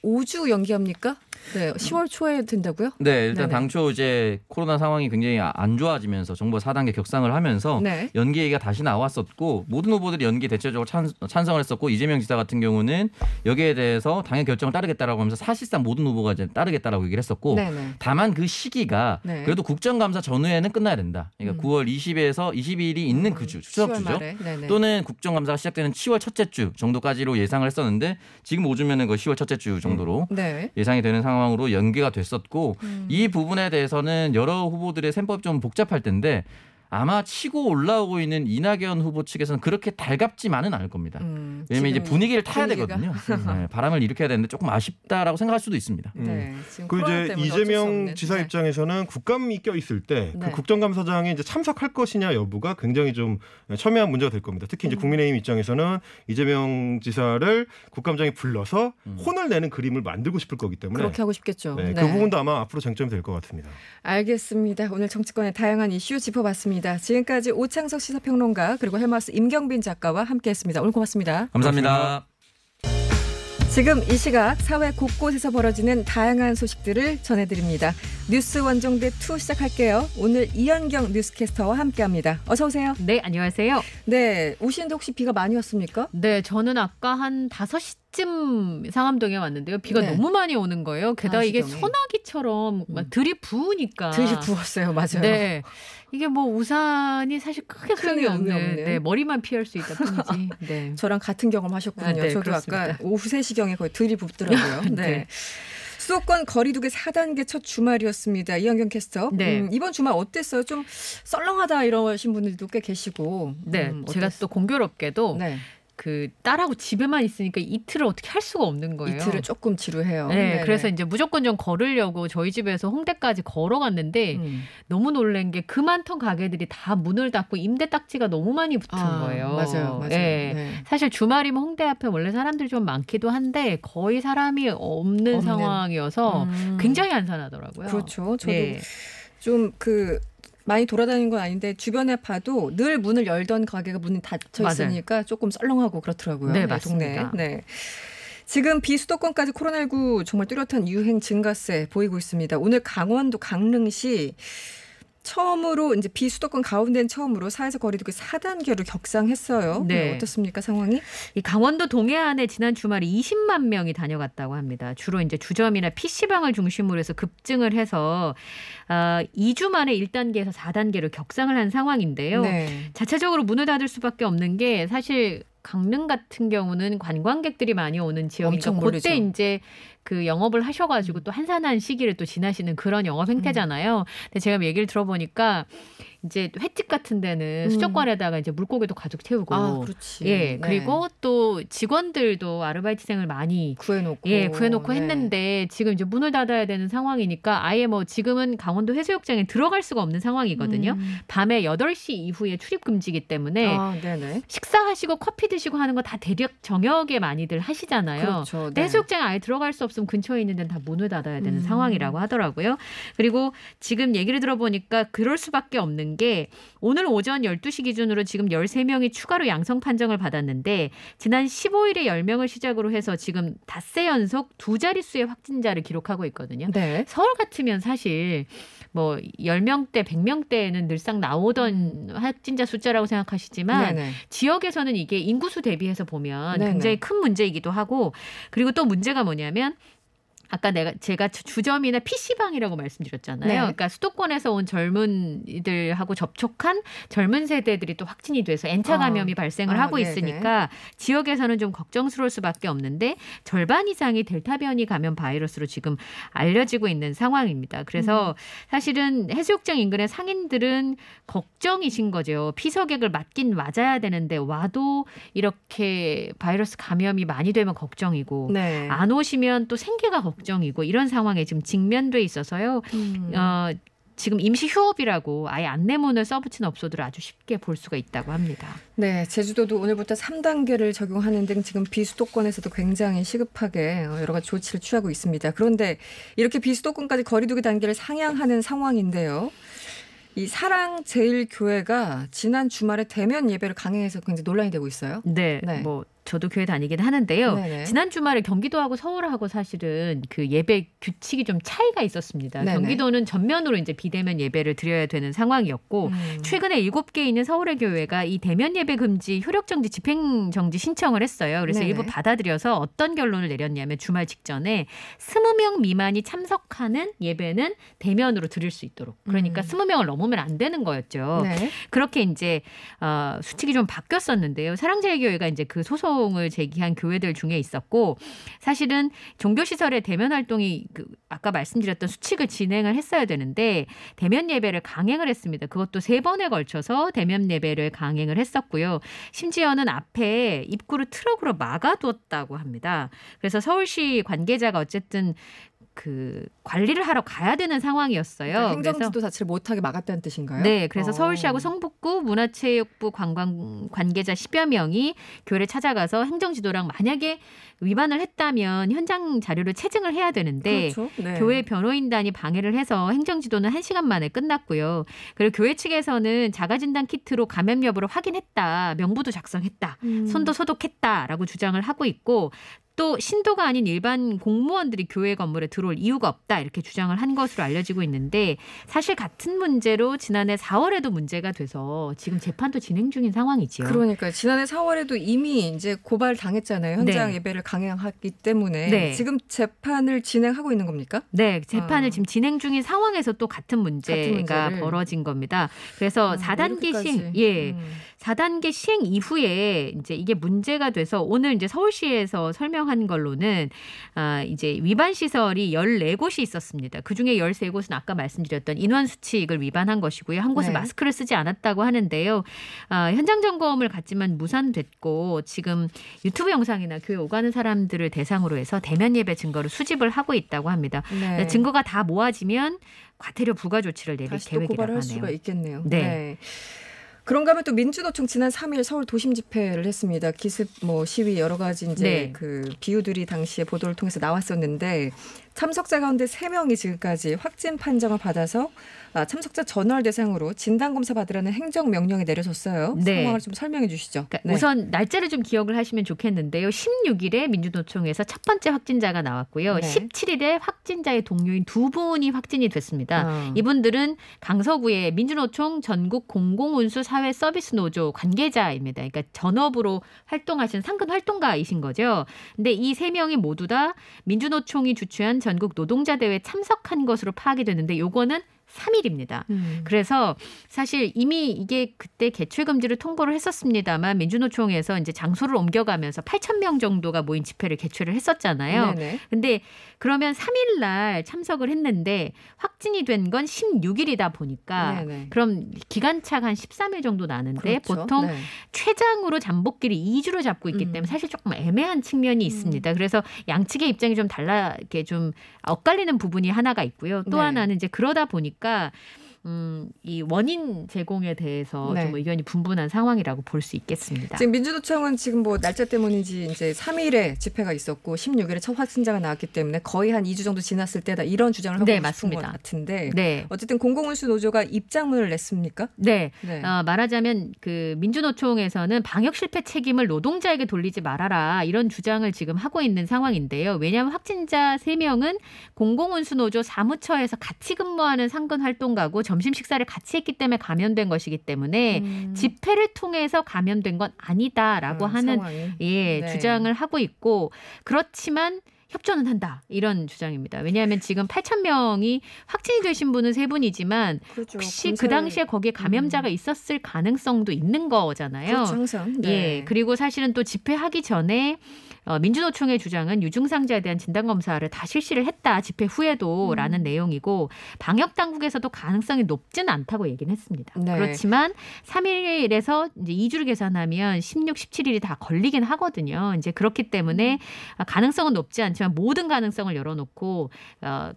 5주 연기합니까? 네, 10월 초에 된다고요? 네, 일단 네네. 당초 이제 코로나 상황이 굉장히 안 좋아지면서 정부가 4단계 격상을 하면서 네. 연기 얘기가 다시 나왔었고, 모든 후보들이 연기 대체적으로 찬성을 했었고, 이재명 지사 같은 경우는 여기에 대해서 당의 결정을 따르겠다라고 하면서 사실상 모든 후보가 이제 따르겠다라고 얘기를 했었고, 네네. 다만 그 시기가 네. 그래도 국정감사 전후에는 끝나야 된다. 그러니까 9월 20일에서 22일이 있는 그 주, 추석 10월 주죠. 말에. 네네. 또는 국정감사가 시작되는 10월 첫째 주 정도까지로 예상을 했었는데, 지금 5주면은 그 10월 첫째 주 정도로 네. 예상이 되는 상황으로 연기가 됐었고, 이 부분에 대해서는 여러 후보들의 셈법이 좀 복잡할 텐데 아마 치고 올라오고 있는 이낙연 후보 측에서는 그렇게 달갑지만은 않을 겁니다. 왜냐하면 이제 분위기를 타야 분위기가? 되거든요. 네, 바람을 일으켜야 되는데 조금 아쉽다라고 생각할 수도 있습니다. 네. 지금 그 코로나 이제 때문에 어쩔 수 이재명 없는. 지사 네. 입장에서는 국감이 껴 있을 때 그 네. 국정감사장에 이제 참석할 것이냐 여부가 굉장히 좀 첨예한 문제가 될 겁니다. 특히 이제 국민의힘 입장에서는 이재명 지사를 국감장에 불러서 혼을 내는 그림을 만들고 싶을 거기 때문에 그렇게 하고 싶겠죠. 네, 네. 그 부분도 아마 앞으로 쟁점이 될 것 같습니다. 알겠습니다. 오늘 정치권의 다양한 이슈 짚어봤습니다. 지금까지 오창석 시사평론가 그리고 헬마우스 임경빈 작가와 함께했습니다. 오늘 고맙습니다. 감사합니다. 지금 이 시각 사회 곳곳에서 벌어지는 다양한 소식들을 전해드립니다. 뉴스 원정대 2 시작할게요. 오늘 이현경 뉴스캐스터와 함께합니다. 어서 오세요. 네, 안녕하세요. 네, 오시는데 혹시 비가 많이 왔습니까? 네, 저는 아까 한 5시쯤 상암동에 왔는데요. 비가 네. 너무 많이 오는 거예요. 게다가 이게 상암동에. 소나기처럼 막 들이부으니까. 들이부었어요. 맞아요. 네. 이게 뭐 우산이 사실 크게 소용이 큰 의미 없는 없는. 네, 머리만 피할 수 있다 뿐이지. 네. 저랑 같은 경험 하셨군요. 아, 네, 저도 그렇습니다. 아까 오후 3시경에 거의 들이붓더라고요. 네. 네. 수도권 거리두기 4단계 첫 주말이었습니다. 이현경 캐스터. 네. 이번 주말 어땠어요? 좀 썰렁하다 이러신 분들도 꽤 계시고. 네, 제가 또 공교롭게도 네. 그 딸하고 집에만 있으니까 이틀을 어떻게 할 수가 없는 거예요. 이틀을 조금 지루해요. 네, 네네. 그래서 이제 무조건 좀 걸으려고 저희 집에서 홍대까지 걸어갔는데 너무 놀란 게 그 많던 가게들이 다 문을 닫고 임대 딱지가 너무 많이 붙은 거예요. 맞아요. 맞아요. 네. 네. 사실 주말이면 홍대 앞에 원래 사람들이 좀 많기도 한데 거의 사람이 없는 상황이어서 굉장히 안산하더라고요. 그렇죠. 저도 네. 좀 많이 돌아다니는 건 아닌데 주변에 봐도 늘 문을 열던 가게가 문이 닫혀 맞아요. 있으니까 조금 썰렁하고 그렇더라고요. 네, 동네에. 맞습니다. 네. 지금 비수도권까지 코로나19 정말 뚜렷한 유행 증가세 보이고 있습니다. 오늘 강원도 강릉시 처음으로 이제 비수도권 가운데는 처음으로 사회적 거리두기 4단계로 격상했어요. 네. 어떻습니까 상황이? 이 강원도 동해안에 지난 주말에 20만 명이 다녀갔다고 합니다. 주로 이제 주점이나 PC방을 중심으로 해서 급증을 해서 2주 만에 1단계에서 4단계로 격상을 한 상황인데요. 네. 자체적으로 문을 닫을 수밖에 없는 게 사실 강릉 같은 경우는 관광객들이 많이 오는 지역이니까 엄청 몰리죠. 그때 이제 그 영업을 하셔가지고 또 한산한 시기를 또 지나시는 그런 영업 행태잖아요. 근데 제가 얘기를 들어보니까 이제 횟집 같은 데는 수족관에다가 이제 물고기도 가득 채우고, 아, 그렇지. 예, 네. 그리고 또 직원들도 아르바이트생을 많이 구해놓고. 구해놓고 네. 했는데 지금 이제 문을 닫아야 되는 상황이니까 아예 뭐 지금은 강원도 해수욕장에 들어갈 수가 없는 상황이거든요. 밤에 8시 이후에 출입 금지이기 때문에 아, 네네. 식사하시고 커피 드시고 하는 거 다 대략 저녁에 많이들 하시잖아요. 그렇죠. 근데 네. 해수욕장에 아예 들어갈 수 없으면 근처에 있는 데는 다 문을 닫아야 되는 상황이라고 하더라고요. 그리고 지금 얘기를 들어보니까 그럴 수밖에 없는 게 오늘 오전 12시 기준으로 지금 13명이 추가로 양성 판정을 받았는데 지난 15일에 10명을 시작으로 해서 지금 닷새 연속 2자릿수의 확진자를 기록하고 있거든요. 네. 서울 같으면 사실 뭐 10명대, 100명대에는 늘상 나오던 확진자 숫자라고 생각하시지만 네네. 지역에서는 이게 인구수 대비해서 보면 네네. 굉장히 큰 문제이기도 하고 그리고 또 문제가 뭐냐면 아까 제가 주점이나 PC방이라고 말씀드렸잖아요. 네. 그러니까 수도권에서 온 젊은이들하고 접촉한 젊은 세대들이 또 확진이 돼서 N차 감염이 발생을 하고 네네. 있으니까 지역에서는 좀 걱정스러울 수밖에 없는데 절반 이상이 델타 변이 감염 바이러스로 지금 알려지고 있는 상황입니다. 그래서 사실은 해수욕장 인근의 상인들은 걱정이신 거죠. 피서객을 맞긴 맞아야 되는데 와도 이렇게 바이러스 감염이 많이 되면 걱정이고 네. 안 오시면 또 생계가 걱정이고 이런 상황에 지금 직면돼 있어서요. 지금 임시 휴업이라고 아예 안내문을 써붙인 업소들을 아주 쉽게 볼 수가 있다고 합니다. 네, 제주도도 오늘부터 3단계를 적용하는 등 지금 비수도권에서도 굉장히 시급하게 여러 가지 조치를 취하고 있습니다. 그런데 이렇게 비수도권까지 거리두기 단계를 상향하는 상황인데요. 이 사랑제일교회가 지난 주말에 대면 예배를 강행해서 굉장히 논란이 되고 있어요. 네, 네. 뭐 저도 교회 다니긴 하는데요. 네네. 지난 주말에 경기도하고 서울하고 사실은 그 예배 규칙이 좀 차이가 있었습니다. 네네. 경기도는 전면으로 이제 비대면 예배를 드려야 되는 상황이었고 최근에 7개 있는 서울의 교회가 이 대면 예배 금지 효력 정지 집행 정지 신청을 했어요. 그래서 네네. 일부 받아들여서 어떤 결론을 내렸냐면 주말 직전에 20명 미만이 참석하는 예배는 대면으로 드릴 수 있도록. 그러니까 20명을 넘으면 안 되는 거였죠. 네. 그렇게 이제 수칙이 좀 바뀌었었는데요. 사랑제일교회가 이제 그 소송을 제기한 교회들 중에 있었고 사실은 종교시설의 대면 활동이 아까 말씀드렸던 수칙을 진행을 했어야 되는데 대면 예배를 강행을 했습니다. 그것도 3번에 걸쳐서 대면 예배를 강행을 했었고요. 심지어는 앞에 입구를 트럭으로 막아두었다고 합니다. 그래서 서울시 관계자가 어쨌든 그 관리를 하러 가야 되는 상황이었어요. 그러니까 행정지도 자체를 못하게 막았다는 뜻인가요? 네, 그래서 서울시하고 성북구 문화체육부 관광 관계자 10여 명이 교회를 찾아가서 행정지도랑 만약에 위반을 했다면 현장 자료를 체증을 해야 되는데 그렇죠. 네. 교회 변호인단이 방해를 해서 행정지도는 1시간 만에 끝났고요. 그리고 교회 측에서는 자가진단 키트로 감염 여부를 확인했다. 명부도 작성했다. 손도 소독했다라고 주장을 하고 있고 또 신도가 아닌 일반 공무원들이 교회 건물에 들어올 이유가 없다 이렇게 주장을 한 것으로 알려지고 있는데 사실 같은 문제로 지난해 4월에도 문제가 돼서 지금 재판도 진행 중인 상황이지요. 그러니까 지난해 4월에도 이미 이제 고발 당했잖아요. 현장 네. 예배를 강행했기 때문에 네. 지금 재판을 진행하고 있는 겁니까? 네, 재판을 지금 진행 중인 상황에서 또 같은 문제가 문제를. 벌어진 겁니다. 그래서 4단계 시행, 예, 4단계 시행 이후에 이제 이게 문제가 돼서 오늘 이제 서울시에서 설명한 걸로는 이제 위반 시설이 14곳이 있었습니다. 그 중에 13곳은 아까 말씀드렸던 인원 수칙을 위반한 것이고요. 한 곳은 네. 마스크를 쓰지 않았다고 하는데요. 현장 점검을 갔지만 무산됐고 지금 유튜브 영상이나 교회 오가는 사람들을 대상으로 해서 대면 예배 증거를 수집을 하고 있다고 합니다. 네. 증거가 다 모아지면 과태료 부과 조치를 내릴 다시 또 계획이라고 고발할 하네요. 수가 있겠네요. 네. 그런가 하면 또 민주노총 지난 3일 서울 도심 집회를 했습니다. 기습 시위 여러 가지 이제 네. 그 비유들이 당시에 보도를 통해서 나왔었는데 참석자 가운데 3명이 지금까지 확진 판정을 받아서 참석자 전월 대상으로 진단검사 받으라는 행정명령이 내려졌어요. 네. 상황을 좀 설명해 주시죠. 그러니까 네. 우선 날짜를 좀 기억을 하시면 좋겠는데요. 16일에 민주노총에서 첫 번째 확진자가 나왔고요. 네. 17일에 확진자의 동료인 2분이 확진이 됐습니다. 이분들은 강서구의 민주노총 전국 공공운수사회 서비스 노조 관계자입니다. 그러니까 전업으로 활동하시는 상근 활동가이신 거죠. 근데 이 3명이 모두 다 민주노총이 주최한 전국 노동자 대회에 참석한 것으로 파악이 됐는데 요거는 3일입니다. 그래서 사실 이미 이게 그때 개최 금지를 통보를 했었습니다만 민주노총에서 이제 장소를 옮겨가면서 8,000명 정도가 모인 집회를 개최를 했었잖아요. 네네. 근데 그러면 3일 날 참석을 했는데 확진이 된 건 16일이다 보니까 네네. 그럼 기간차가 한 13일 정도 나는데 그렇죠. 보통 네. 최장으로 잠복기를 2주로 잡고 있기 때문에 사실 조금 애매한 측면이 있습니다. 그래서 양측의 입장이 좀 이렇게 좀 엇갈리는 부분이 하나가 있고요. 또 네. 하나는 이제 그러다 보니까 이 원인 제공에 대해서 네. 좀 의견이 분분한 상황이라고 볼 수 있겠습니다. 지금 민주노총은 지금 날짜 때문인지 이제 3일에 집회가 있었고 16일에 첫 확진자가 나왔기 때문에 거의 한 2주 정도 지났을 때다 이런 주장을 하고 네, 싶은 맞습니다. 것 같은데 네. 어쨌든 공공운수 노조가 입장문을 냈습니까? 네. 네. 말하자면 그 민주노총에서는 방역 실패 책임을 노동자에게 돌리지 말아라 이런 주장을 지금 하고 있는 상황인데요. 왜냐하면 확진자 3명은 공공운수노조 사무처에서 같이 근무하는 상근 활동가고 점심 식사를 같이 했기 때문에 감염된 것이기 때문에 집회를 통해서 감염된 건 아니다라고 하는 상황이. 네. 주장을 하고 있고 그렇지만 협조는 한다 이런 주장입니다. 왜냐하면 지금 8,000명이 확진이 되신 분은 3분이지만 그렇죠. 혹시 그 당시에 거기에 감염자가 있었을 가능성도 있는 거잖아요. 그렇죠, 항상. 네. 예. 그리고 사실은 또 집회하기 전에 민주노총의 주장은 유증상자에 대한 진단검사를 다 실시를 했다. 집회 후에도라는 내용이고 방역당국에서도 가능성이 높지는 않다고 얘기는 했습니다. 네. 그렇지만 3일에서 이제 2주를 계산하면 16, 17일이 다 걸리긴 하거든요. 이제 그렇기 때문에 가능성은 높지 않지만 모든 가능성을 열어놓고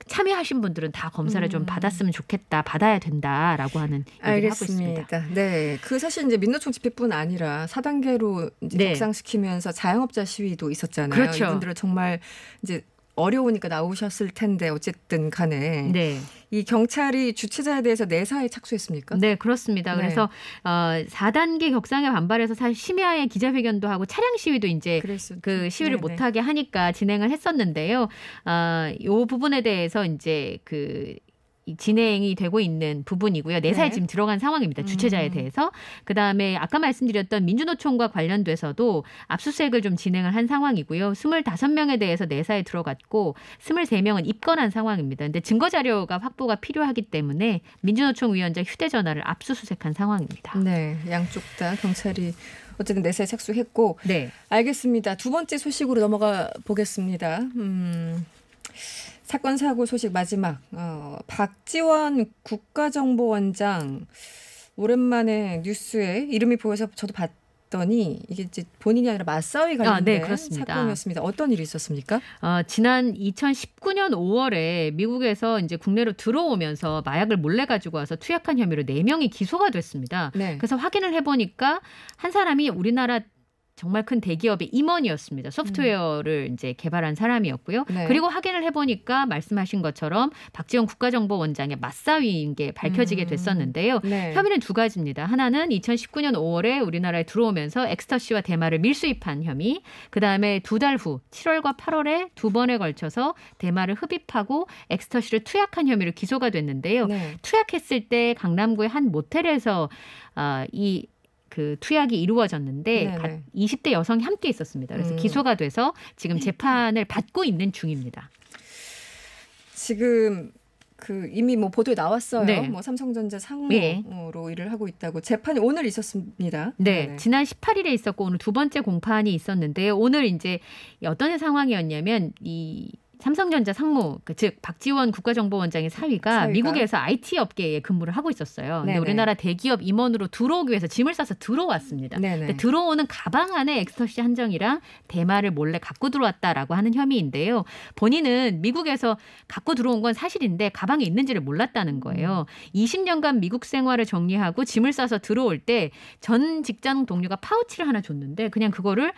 참여하신 분들은 다 검사를 좀 받았으면 좋겠다. 받아야 된다라고 하는 얘기를 하고 있습니다. 알겠습니다. 네, 그 사실 이제 민노총 집회뿐 아니라 4단계로 이제 네. 격상시키면서 자영업자 시위도 있었잖아요. 그렇죠. 이분들은 정말 이제 어려우니까 나오셨을 텐데 어쨌든 간에 네. 이 경찰이 주최자에 대해서 내사에 착수했습니까? 네, 그렇습니다. 네. 그래서 4단계 격상에 반발해서 사실 심야에 기자회견도 하고 차량 시위도 이제 그랬었죠. 그 시위를 네네. 못하게 하니까 진행을 했었는데요. 이 부분에 대해서 이제 이 진행이 되고 있는 부분이고요. 내사에 네. 지금 들어간 상황입니다. 주최자에 대해서. 그다음에 아까 말씀드렸던 민주노총과 관련돼서도 압수수색을 좀 진행을 한 상황이고요. 25명에 대해서 내사에 들어갔고 23명은 입건한 상황입니다. 근데 증거 자료가 확보가 필요하기 때문에 민주노총 위원장 휴대전화를 압수수색한 상황입니다. 네, 양쪽 다 경찰이 어쨌든 내사에 착수했고 네. 알겠습니다. 두 번째 소식으로 넘어가 보겠습니다. 사건 사고 소식 마지막. 박지원 국가정보원장 오랜만에 뉴스에 이름이 보여서 저도 봤더니 이게 이제 본인이 아니라 맞사위 관련된 네, 그렇습니다. 사건이었습니다. 어떤 일이 있었습니까? 지난 2019년 5월에 미국에서 이제 국내로 들어오면서 마약을 몰래 가지고 와서 투약한 혐의로 4명이 기소가 됐습니다. 네. 그래서 확인을 해보니까 한 사람이 우리나라 정말 큰 대기업의 임원이었습니다. 소프트웨어를 이제 개발한 사람이었고요. 네. 그리고 확인을 해보니까 말씀하신 것처럼 박지원 국가정보원장의 맞사위인 게 밝혀지게 됐었는데요. 네. 혐의는 두 가지입니다. 하나는 2019년 5월에 우리나라에 들어오면서 엑스터시와 대마를 밀수입한 혐의. 그다음에 2달 후 7월과 8월에 2번에 걸쳐서 대마를 흡입하고 엑스터시를 투약한 혐의로 기소가 됐는데요. 네. 투약했을 때 강남구의 한 모텔에서 그 투약이 이루어졌는데 네네. 20대 여성이 함께 있었습니다. 그래서 기소가 돼서 지금 재판을 받고 있는 중입니다. 지금 그 이미 뭐 보도에 나왔어요. 네. 뭐 삼성전자 상무로 네. 일을 하고 있다고. 재판이 오늘 있었습니다. 네, 네네. 지난 18일에 있었고 오늘 두 번째 공판이 있었는데요. 오늘 이제 어떤 상황이었냐면 이 삼성전자 상무, 즉 박지원 국가정보원장의 사위가 미국에서 IT 업계에 근무를 하고 있었어요. 근데 네네. 우리나라 대기업 임원으로 들어오기 위해서 짐을 싸서 들어왔습니다. 네네. 근데 들어오는 가방 안에 엑스터시 한 정이랑 대마를 몰래 갖고 들어왔다라고 하는 혐의인데요. 본인은 미국에서 갖고 들어온 건 사실인데 가방에 있는지를 몰랐다는 거예요. 20년간 미국 생활을 정리하고 짐을 싸서 들어올 때 전 직장 동료가 파우치를 하나 줬는데 그냥 그거를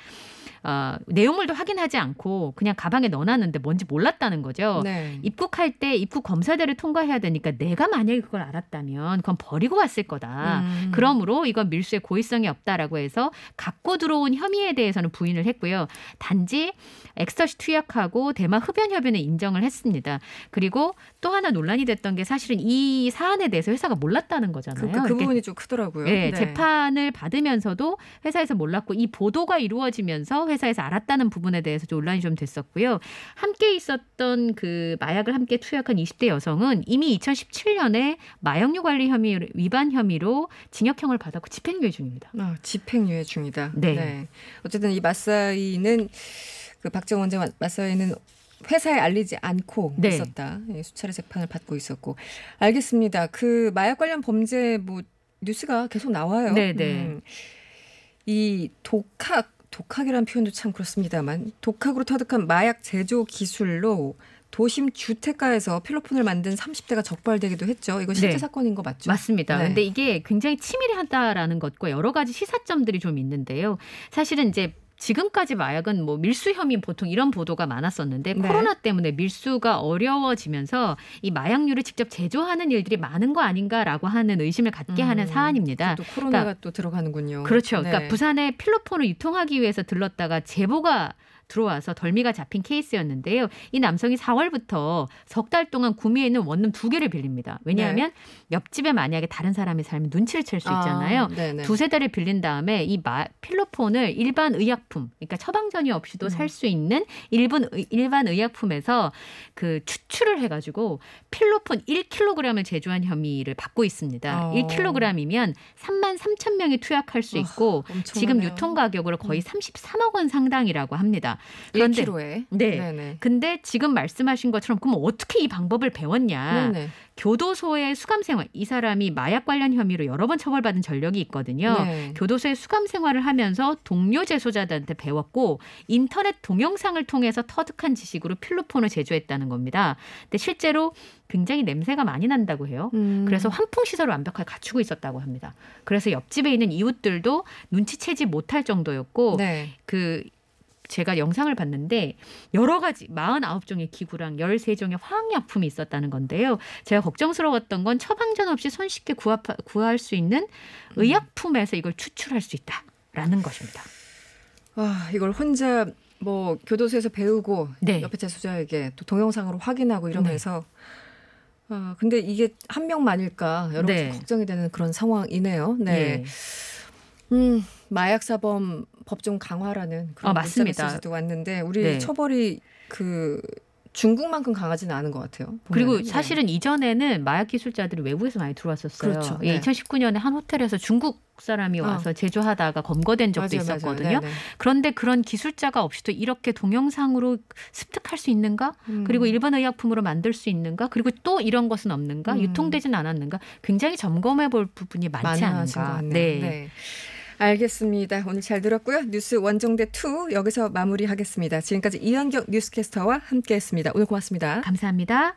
내용물도 확인하지 않고 그냥 가방에 넣어놨는데 뭔지 몰랐다는 거죠. 네. 입국할 때 입국 검사대를 통과해야 되니까 내가 만약에 그걸 알았다면 그건 버리고 왔을 거다. 그러므로 이건 밀수의 고의성이 없다라고 해서 갖고 들어온 혐의에 대해서는 부인을 했고요. 단지 엑스터시 투약하고 대마 흡연 협의는 인정을 했습니다. 그리고 또 하나 논란이 됐던 게 사실은 이 사안에 대해서 회사가 몰랐다는 거잖아요. 그 부분이 좀 크더라고요. 네, 네. 재판을 받으면서도 회사에서 몰랐고 이 보도가 이루어지면서 회사에서 알았다는 부분에 대해서 논란이 좀 됐었고요. 함께 있었던 그 마약을 함께 투약한 20대 여성은 이미 2017년에 마약류 관리 혐의 위반 혐의로 징역형을 받았고 집행유예 중입니다. 집행유예 중이다. 네. 어쨌든 이 맞사위는 그 박지원 원장 맞사위는 회사에 알리지 않고 네. 있었다. 수차례 재판을 받고 있었고. 알겠습니다. 그 마약 관련 범죄 뭐 뉴스가 계속 나와요. 네네. 이 독학이라는 표현도 참 그렇습니다만 독학으로 터득한 마약 제조 기술로 도심 주택가에서 필로폰을 만든 30대가 적발되기도 했죠. 이거 실제 네. 사건인 거 맞죠? 맞습니다. 네. 근데 이게 굉장히 치밀하다라는 것과 여러 가지 시사점들이 좀 있는데요. 사실은 이제 지금까지 마약은 뭐 밀수 혐의 보통 이런 보도가 많았었는데 네. 코로나 때문에 밀수가 어려워지면서 이 마약류를 직접 제조하는 일들이 많은 거 아닌가라고 하는 의심을 갖게 하는 사안입니다. 또 코로나가 또 들어가는군요. 그렇죠. 네. 그러니까 부산에 필로폰을 유통하기 위해서 들렀다가 제보가 들어와서 덜미가 잡힌 케이스였는데요. 이 남성이 4월부터 석 달 동안 구미에 있는 원룸 2개를 빌립니다. 왜냐하면 옆집에 만약에 다른 사람이 살면 눈치를 챌 수 있잖아요. 네네. 두세 대를 빌린 다음에 이 필로폰을 일반 의약품, 그러니까 처방전이 없이도 살 수 있는 일반 의약품에서 그 추출을 해가지고 필로폰 1kg을 제조한 혐의를 받고 있습니다. 1kg이면 33,000명이 투약할 수 있고 지금 유통 가격으로 거의 33억 원 상당이라고 합니다. 그런데 1kg에. 네. 네네. 근데 지금 말씀하신 것처럼 그럼 어떻게 이 방법을 배웠냐? 네네. 교도소의 수감 생활, 이 사람이 마약 관련 혐의로 여러 번 처벌받은 전력이 있거든요. 네. 교도소의 수감 생활을 하면서 동료 재소자들한테 배웠고 인터넷 동영상을 통해서 터득한 지식으로 필로폰을 제조했다는 겁니다. 근데 실제로 굉장히 냄새가 많이 난다고 해요. 그래서 환풍 시설을 완벽하게 갖추고 있었다고 합니다. 그래서 옆집에 있는 이웃들도 눈치채지 못할 정도였고 네. 제가 영상을 봤는데 여러 가지 49종의 기구랑 13종의 화학약품이 있었다는 건데요. 제가 걱정스러웠던 건 처방전 없이 손쉽게 구할 수 있는 의약품에서 이걸 추출할 수 있다라는 것입니다. 이걸 혼자 뭐 교도소에서 배우고 네. 옆에 재소자에게 또 동영상으로 확인하고 이러면서 근데 이게 한 명만일까 여러 가지 네. 걱정이 되는 그런 상황이네요. 네. 마약사범 법정 강화라는 그런 문자 맞습니다. 메시지도 왔는데 우리 네. 처벌이 그 중국만큼 강하지는 않은 것 같아요. 그리고 보면은. 사실은 이전에는 마약 기술자들이 외국에서 많이 들어왔었어요. 그렇죠. 예, 네. 2019년에 한 호텔에서 중국 사람이 와서 제조하다가 검거된 적도 맞아요, 있었거든요. 맞아요. 네네. 그런데 그런 기술자가 없이도 이렇게 동영상으로 습득할 수 있는가? 그리고 일반 의약품으로 만들 수 있는가? 그리고 또 이런 것은 없는가? 유통되진 않았는가? 굉장히 점검해 볼 부분이 많지 많아진 것 않은가? 같네요. 네. 네. 알겠습니다. 오늘 잘 들었고요. 뉴스 원정대 2 여기서 마무리하겠습니다. 지금까지 이현경 뉴스캐스터와 함께했습니다. 오늘 고맙습니다. 감사합니다.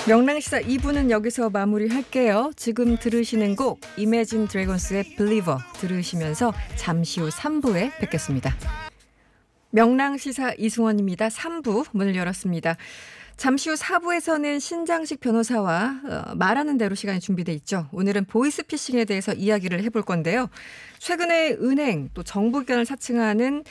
명랑시사 2부는 여기서 마무리할게요. 지금 들으시는 곡 Imagine Dragons의 Believer 들으시면서 잠시 후 3부에 뵙겠습니다. 명랑시사 이승원입니다. 3부 문을 열었습니다. 잠시 후 4부에서는 신장식 변호사와 말하는 대로 시간이 준비돼 있죠. 오늘은 보이스피싱에 대해서 이야기를 해볼 건데요. 최근에 은행 또 정부 기관을 사칭하는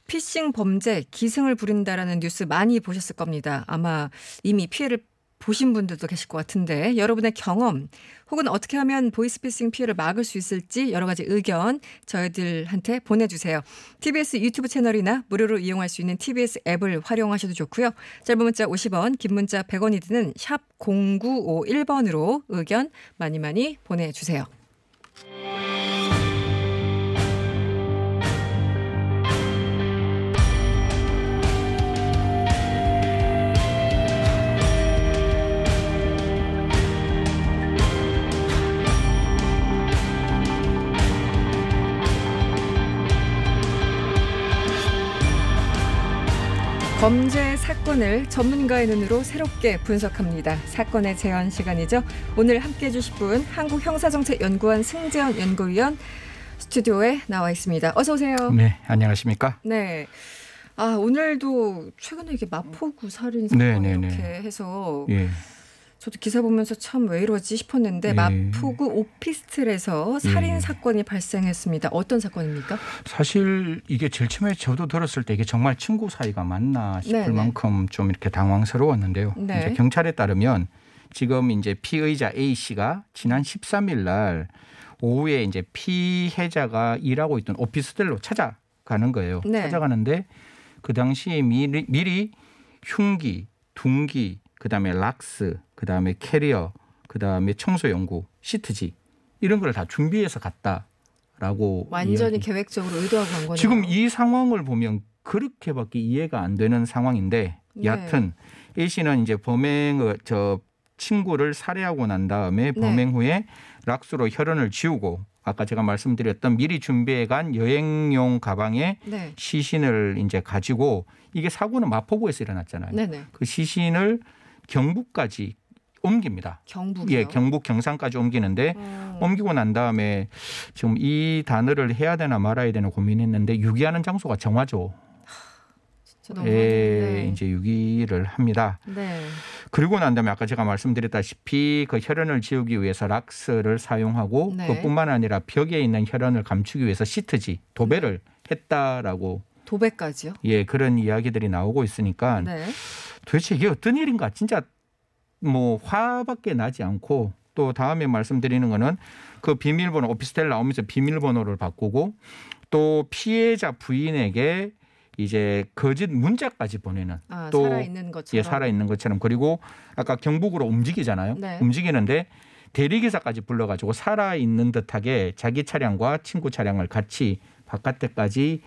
피싱 범죄 기승을 부린다라는 뉴스 많이 보셨을 겁니다. 아마 이미 피해를 보신 분들도 계실 것 같은데 여러분의 경험 혹은 어떻게 하면 보이스피싱 피해를 막을 수 있을지 여러 가지 의견 저희들한테 보내주세요. TBS 유튜브 채널이나 무료로 이용할 수 있는 TBS 앱을 활용하셔도 좋고요. 짧은 문자 50원, 긴 문자 100원이 드는 샵 0951번으로 의견 많이 보내주세요. 범죄 사건을 전문가의 눈으로 새롭게 분석합니다. 사건의 재현 시간이죠. 오늘 함께해 주실 분 한국형사정책연구원 승재원 연구위원 스튜디오에 나와 있습니다. 어서 오세요. 네, 안녕하십니까? 네. 오늘도 최근에 이게 마포구 살인 사건 네. 이렇게 해서 예. 저도 기사 보면서 참 왜 이러지 싶었는데 마포구 오피스텔에서 살인 사건이 발생했습니다. 어떤 사건입니까? 사실 이게 제일 처음에 저도 들었을 때 이게 정말 친구 사이가 맞나 싶을 만큼 좀 이렇게 당황스러웠는데요. 네. 이제 경찰에 따르면 지금 이제 피의자 A 씨가 지난 13일 날 오후에 이제 피해자가 일하고 있던 오피스텔로 찾아가는 거예요. 네. 찾아가는데 그 당시에 미리 흉기, 둔기, 그다음에 락스, 그다음에 캐리어, 그다음에 청소용구, 시트지 이런 걸 다 준비해서 갔다라고 완전히 계획적으로 의도하고 간 거네요. 지금 이 상황을 보면 그렇게밖에 이해가 안 되는 상황인데 여하튼 A 씨는 이제 저 친구를 살해하고 난 다음에 범행 후에 락스로 혈흔을 지우고 아까 제가 말씀드렸던 미리 준비해간 여행용 가방에 시신을 이제 가지고 이게 사고는 마포구에서 일어났잖아요. 네네. 그 시신을 경북까지 옮깁니다. 경북이요? 예, 경북 경산까지 옮기는데 옮기고 난 다음에 지금 이 단어를 해야 되나 말아야 되나 고민했는데 유기하는 장소가 정화조. 진짜 너무하네. 이제 유기를 합니다. 네. 그리고 난 다음에 아까 제가 말씀드렸다시피 그 혈흔을 지우기 위해서 락스를 사용하고 그뿐만 아니라 벽에 있는 혈흔을 감추기 위해서 시트지, 도배를 했다라고. 도배까지요? 예, 그런 이야기들이 나오고 있으니까 도대체 이게 어떤 일인가 진짜 뭐 화밖에 나지 않고 또 다음에 말씀드리는 거는 그 비밀번호 오피스텔 나오면서 비밀번호를 바꾸고 또 피해자 부인에게 이제 거짓 문자까지 보내는 또 살아있는 것처럼. 예, 살아있는 것처럼 그리고 아까 경북으로 움직이잖아요. 움직이는데 대리기사까지 불러가지고 살아있는 듯하게 자기 차량과 친구 차량을 같이 바깥에까지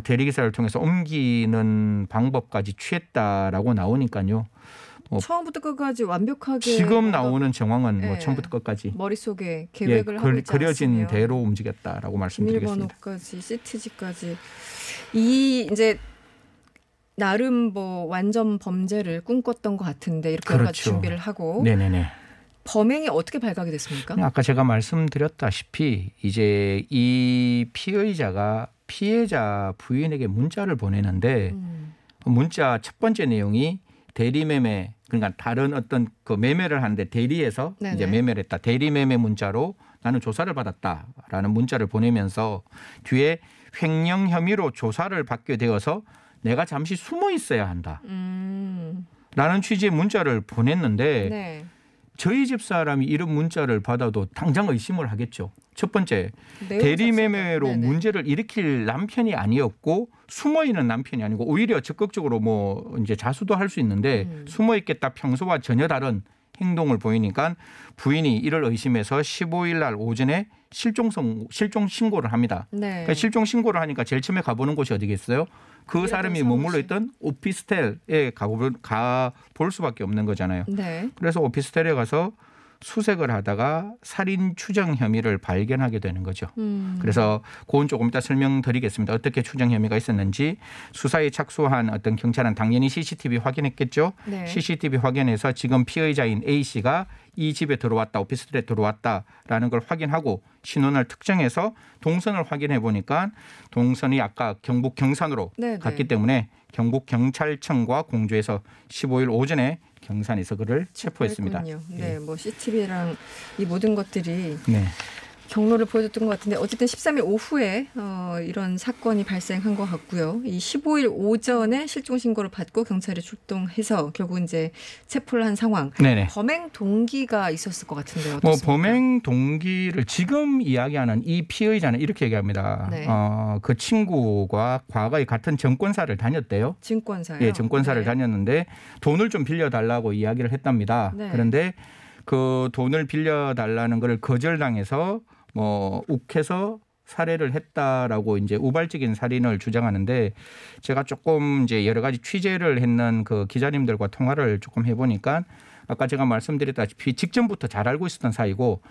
대리기사를 통해서 옮기는 방법까지 취했다라고 나오니까요. 처음부터 끝까지 완벽하게 지금 나오는 정황은 뭐 처음부터 끝까지 머릿속에 계획을 하고 있지 그려진 않았으면. 대로 움직였다라고 말씀드리겠습니다. 비밀번호까지 시트지까지 이 이제 나름 뭐 완전 범죄를 꿈꿨던 것 같은데 이렇게 여러 가지 준비를 하고 네네네. 범행이 어떻게 발각이 됐습니까? 아까 제가 말씀드렸다시피 이제 이 피의자가 피해자 부인에게 문자를 보내는데 문자 첫 번째 내용이 대리매매 그러니까 다른 어떤 그 매매를 하는데 대리에서 이제 매매를 했다. 대리매매 문자로 나는 조사를 받았다라는 문자를 보내면서 뒤에 횡령 혐의로 조사를 받게 되어서 내가 잠시 숨어 있어야 한다. 라는 취지의 문자를 보냈는데 저희 집사람이 이런 문자를 받아도 당장 의심을 하겠죠. 첫 번째, 대리매매로 문제를 일으킬 남편이 아니었고 숨어 있는 남편이 아니고 오히려 적극적으로 뭐 이제 자수도 할 수 있는데 숨어 있겠다 평소와 전혀 다른 행동을 보이니까 부인이 이를 의심해서 15일 날 오전에 실종 신고를 합니다. 그러니까 실종 신고를 하니까 제일 처음에 가보는 곳이 어디겠어요? 그 사람이 머물러 있던 오피스텔에 가볼 수밖에 없는 거잖아요. 그래서 오피스텔에 가서 수색을 하다가 살인 추정 혐의를 발견하게 되는 거죠. 그래서 그건 조금 이따 설명드리겠습니다. 어떻게 추정 혐의가 있었는지 수사에 착수한 어떤 경찰은 당연히 CCTV 확인했겠죠. 네. CCTV 확인해서 지금 피의자인 A 씨가 이 집에 들어왔다, 오피스텔에 들어왔다라는 걸 확인하고 신원을 특정해서 동선을 확인해 보니까 동선이 아까 경북 경산으로 네, 갔기 네. 때문에 경북 경찰청과 공주에서 15일 오전에 경산에서 그를 체포했습니다. 그랬군요. 네, 뭐 CCTV랑 이 모든 것들이 네. 경로를 보여줬던 것 같은데 어쨌든 13일 오후에 이런 사건이 발생한 것 같고요. 이 15일 오전에 실종 신고를 받고 경찰이 출동해서 결국 이제 체포를 한 상황. 네네. 범행 동기가 있었을 것 같은데요. 뭐 어떻습니까? 범행 동기를 지금 이야기하는 이 피의자는 이렇게 얘기합니다. 네. 그 친구가 과거에 같은 증권사를 다녔대요. 증권사요. 예, 증권사를 네. 다녔는데 돈을 좀 빌려달라고 이야기를 했답니다. 네. 그런데 그 돈을 빌려달라는 것을 거절당해서 뭐 욱해서 살해를 했다라고 이제 우발적인 살인을 주장하는데 제가 조금 이제 여러 가지 취재를 했는 그 기자님들과 통화를 조금 해보니까 아까 제가 말씀드렸다시피 직전부터 잘 알고 있었던 사이고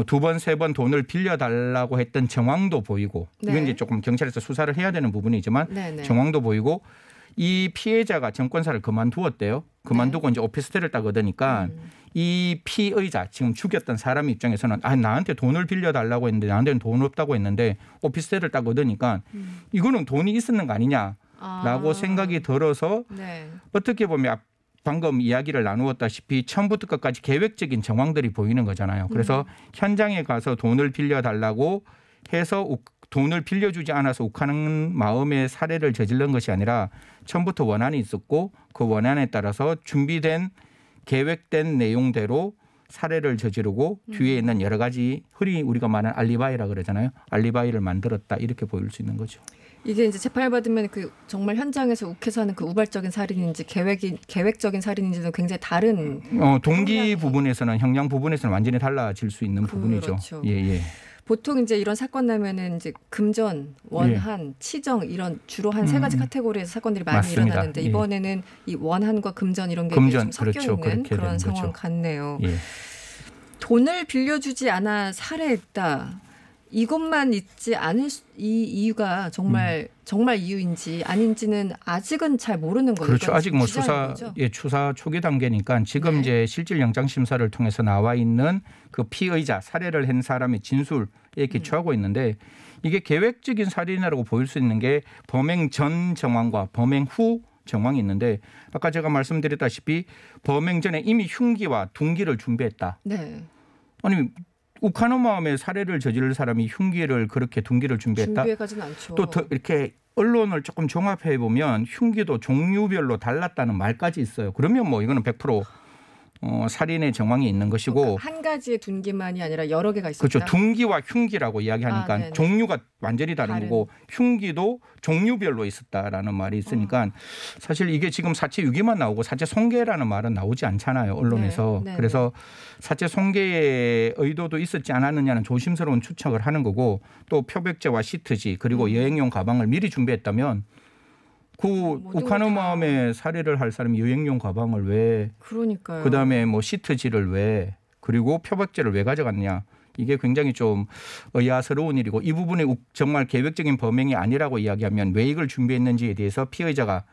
두 번, 세 번 돈을 빌려달라고 했던 정황도 보이고 네. 이건 이제 조금 경찰에서 수사를 해야 되는 부분이지만 네네. 정황도 보이고 이 피해자가 증권사를 그만두었대요. 그만두고 이제 오피스텔을 딱 얻으니까 이 피의자 지금 죽였던 사람 입장에서는 나한테 돈을 빌려달라고 했는데 나한테는 돈 없다고 했는데 오피스텔을 딱 얻으니까 이거는 돈이 있었는 거 아니냐라고 생각이 들어서 네. 어떻게 보면 방금 이야기를 나누었다시피 처음부터 끝까지 계획적인 정황들이 보이는 거잖아요. 그래서 현장에 가서 돈을 빌려달라고 해서 돈을 빌려주지 않아서 욱하는 마음에 살해를 저지른 것이 아니라 처음부터 원한이 있었고 그 원한에 따라서 준비된 계획된 내용대로 살해를 저지르고 뒤에 있는 여러 가지 흔히 우리가 말하는 알리바이라 그러잖아요. 알리바이를 만들었다 이렇게 보일 수 있는 거죠. 이게 이제 재판을 받으면 그 정말 현장에서 욱해서 하는 그 우발적인 살인인지 계획적인 살인인지는 굉장히 다른 동기 부분에서는 형량 부분에서는 완전히 달라질 수 있는 부분이죠. 그렇죠. 예, 예. 보통 이제 이런 사건 나면은 이제 금전, 원한, 치정 이런 주로 한 세 가지 카테고리에서 사건들이 많이 맞습니다. 일어나는데 예. 이번에는 이 원한과 금전 이런 게 금전, 좀 섞여 그렇죠. 있는 그렇게 그런 되는 상황 거죠. 같네요. 예. 돈을 빌려주지 않아 살해했다. 이것만 있지 않을 이 이유가 정말 이유인지 아닌지는 아직은 잘 모르는 거예요. 그렇죠. 아직 뭐 주장인 수사 초기 단계니까 지금 네. 이제 실질 영장 심사를 통해서 나와 있는 그 피의자 살해를 한 사람의 진술에 기초하고 있는데 이게 계획적인 살인이라고 보일 수 있는 게 범행 전 정황과 범행 후 정황이 있는데 아까 제가 말씀드렸다시피 범행 전에 이미 흉기와 둔기를 준비했다. 네. 아니 욱하는 마음에 살해를 저지를 사람이 흉기를 그렇게 둔기를 준비했다. 준비해가지는 않죠. 또 더 이렇게 언론을 조금 종합해 보면 흉기도 종류별로 달랐다는 말까지 있어요. 그러면 뭐 이거는 100% 살인의 정황이 있는 것이고 그러니까 한 가지의 둔기만이 아니라 여러 개가 있었다. 그렇죠. 둔기와 흉기라고 이야기하니까 네네. 종류가 완전히 다른 거고 흉기도 종류별로 있었다라는 말이 있으니까 사실 이게 지금 사체 유기만 나오고 사체 손괴라는 말은 나오지 않잖아요. 언론에서. 네. 그래서 사체 손괴의 의도도 있었지 않았느냐는 조심스러운 추측을 하는 거고 또 표백제와 시트지 그리고 여행용 가방을 미리 준비했다면 그 욱하는 마음에 살해를 할 사람이 여행용 가방을 왜 그러니까요. 그다음에 뭐 시트지를 왜 그리고 표백제를 왜 가져갔냐. 이게 굉장히 좀 의아스러운 일이고 이 부분이 정말 계획적인 범행이 아니라고 이야기하면 왜 이걸 준비했는지에 대해서 피의자가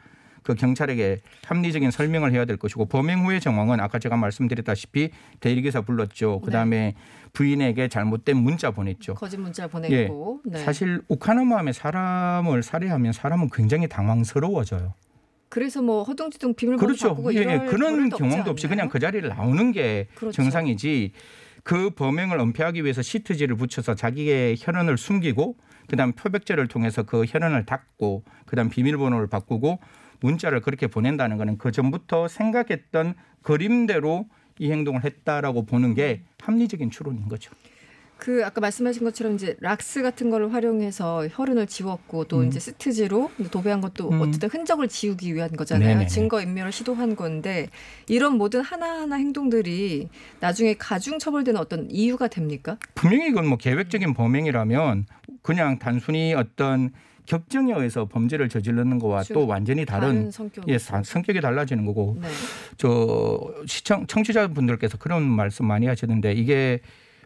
그 경찰에게 합리적인 설명을 해야 될 것이고 범행 후의 정황은 아까 제가 말씀드렸다시피 대리기사 불렀죠. 그다음에 부인에게 잘못된 문자 보냈죠. 거짓 문자 보냈고. 예. 사실 욱하는 마음에 사람을 살해하면 사람은 굉장히 당황스러워져요. 그래서 뭐 허둥지둥 비밀번호 그렇죠. 바꾸고 예, 이럴 그런 겨를도 경험도 없이 그냥 그 자리를 나오는 게 그렇죠. 정상이지. 그 범행을 은폐하기 위해서 시트지를 붙여서 자기의 혈흔을 숨기고 그다음 표백제를 통해서 그 혈흔을 닦고 그다음 비밀번호를 바꾸고 문자를 그렇게 보낸다는 거는 그 전부터 생각했던 그림대로 이 행동을 했다라고 보는 게 합리적인 추론인 거죠. 그 아까 말씀하신 것처럼 이제 락스 같은 거를 활용해서 혈흔을 지웠고 또 이제 시트지로 도배한 것도 어쨌든 흔적을 지우기 위한 거잖아요. 네네네. 증거 인멸을 시도한 건데 이런 모든 하나하나 행동들이 나중에 가중 처벌되는 어떤 이유가 됩니까? 분명히 이건 뭐 계획적인 범행이라면 그냥 단순히 어떤 격정에 의해서 범죄를 저지르는 거와 또 완전히 다른 성격이 달라지는 거고 네. 청취자분들께서 그런 말씀 많이 하시는데 이게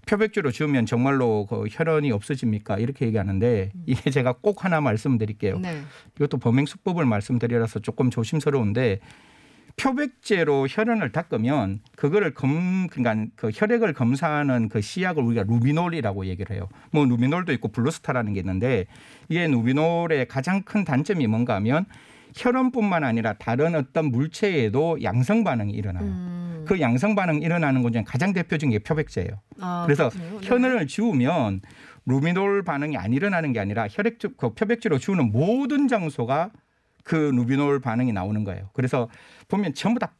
표백제로 지우면 정말로 그 혈흔이 없어집니까? 이렇게 얘기하는데 이게 제가 꼭 하나 말씀드릴게요. 네. 이것도 범행수법을 말씀드리라서 조금 조심스러운데 표백제로 혈흔을 닦으면 그거를 그러니까 그 혈액을 검사하는 그 시약을 우리가 루비놀이라고 얘기를 해요. 뭐 루비놀도 있고 블루스타라는 게 있는데 이게 루비놀의 가장 큰 단점이 뭔가 하면 혈흔뿐만 아니라 다른 어떤 물체에도 양성 반응이 일어나요. 그 양성 반응이 일어나는 것 중에 가장 대표적인 게 표백제예요. 그래서 혈흔을 지우면 루비놀 반응이 안 일어나는 게 아니라 그 표백제로 지우는 모든 장소가 그 루비놀 반응이 나오는 거예요. 그래서 보면 전부 다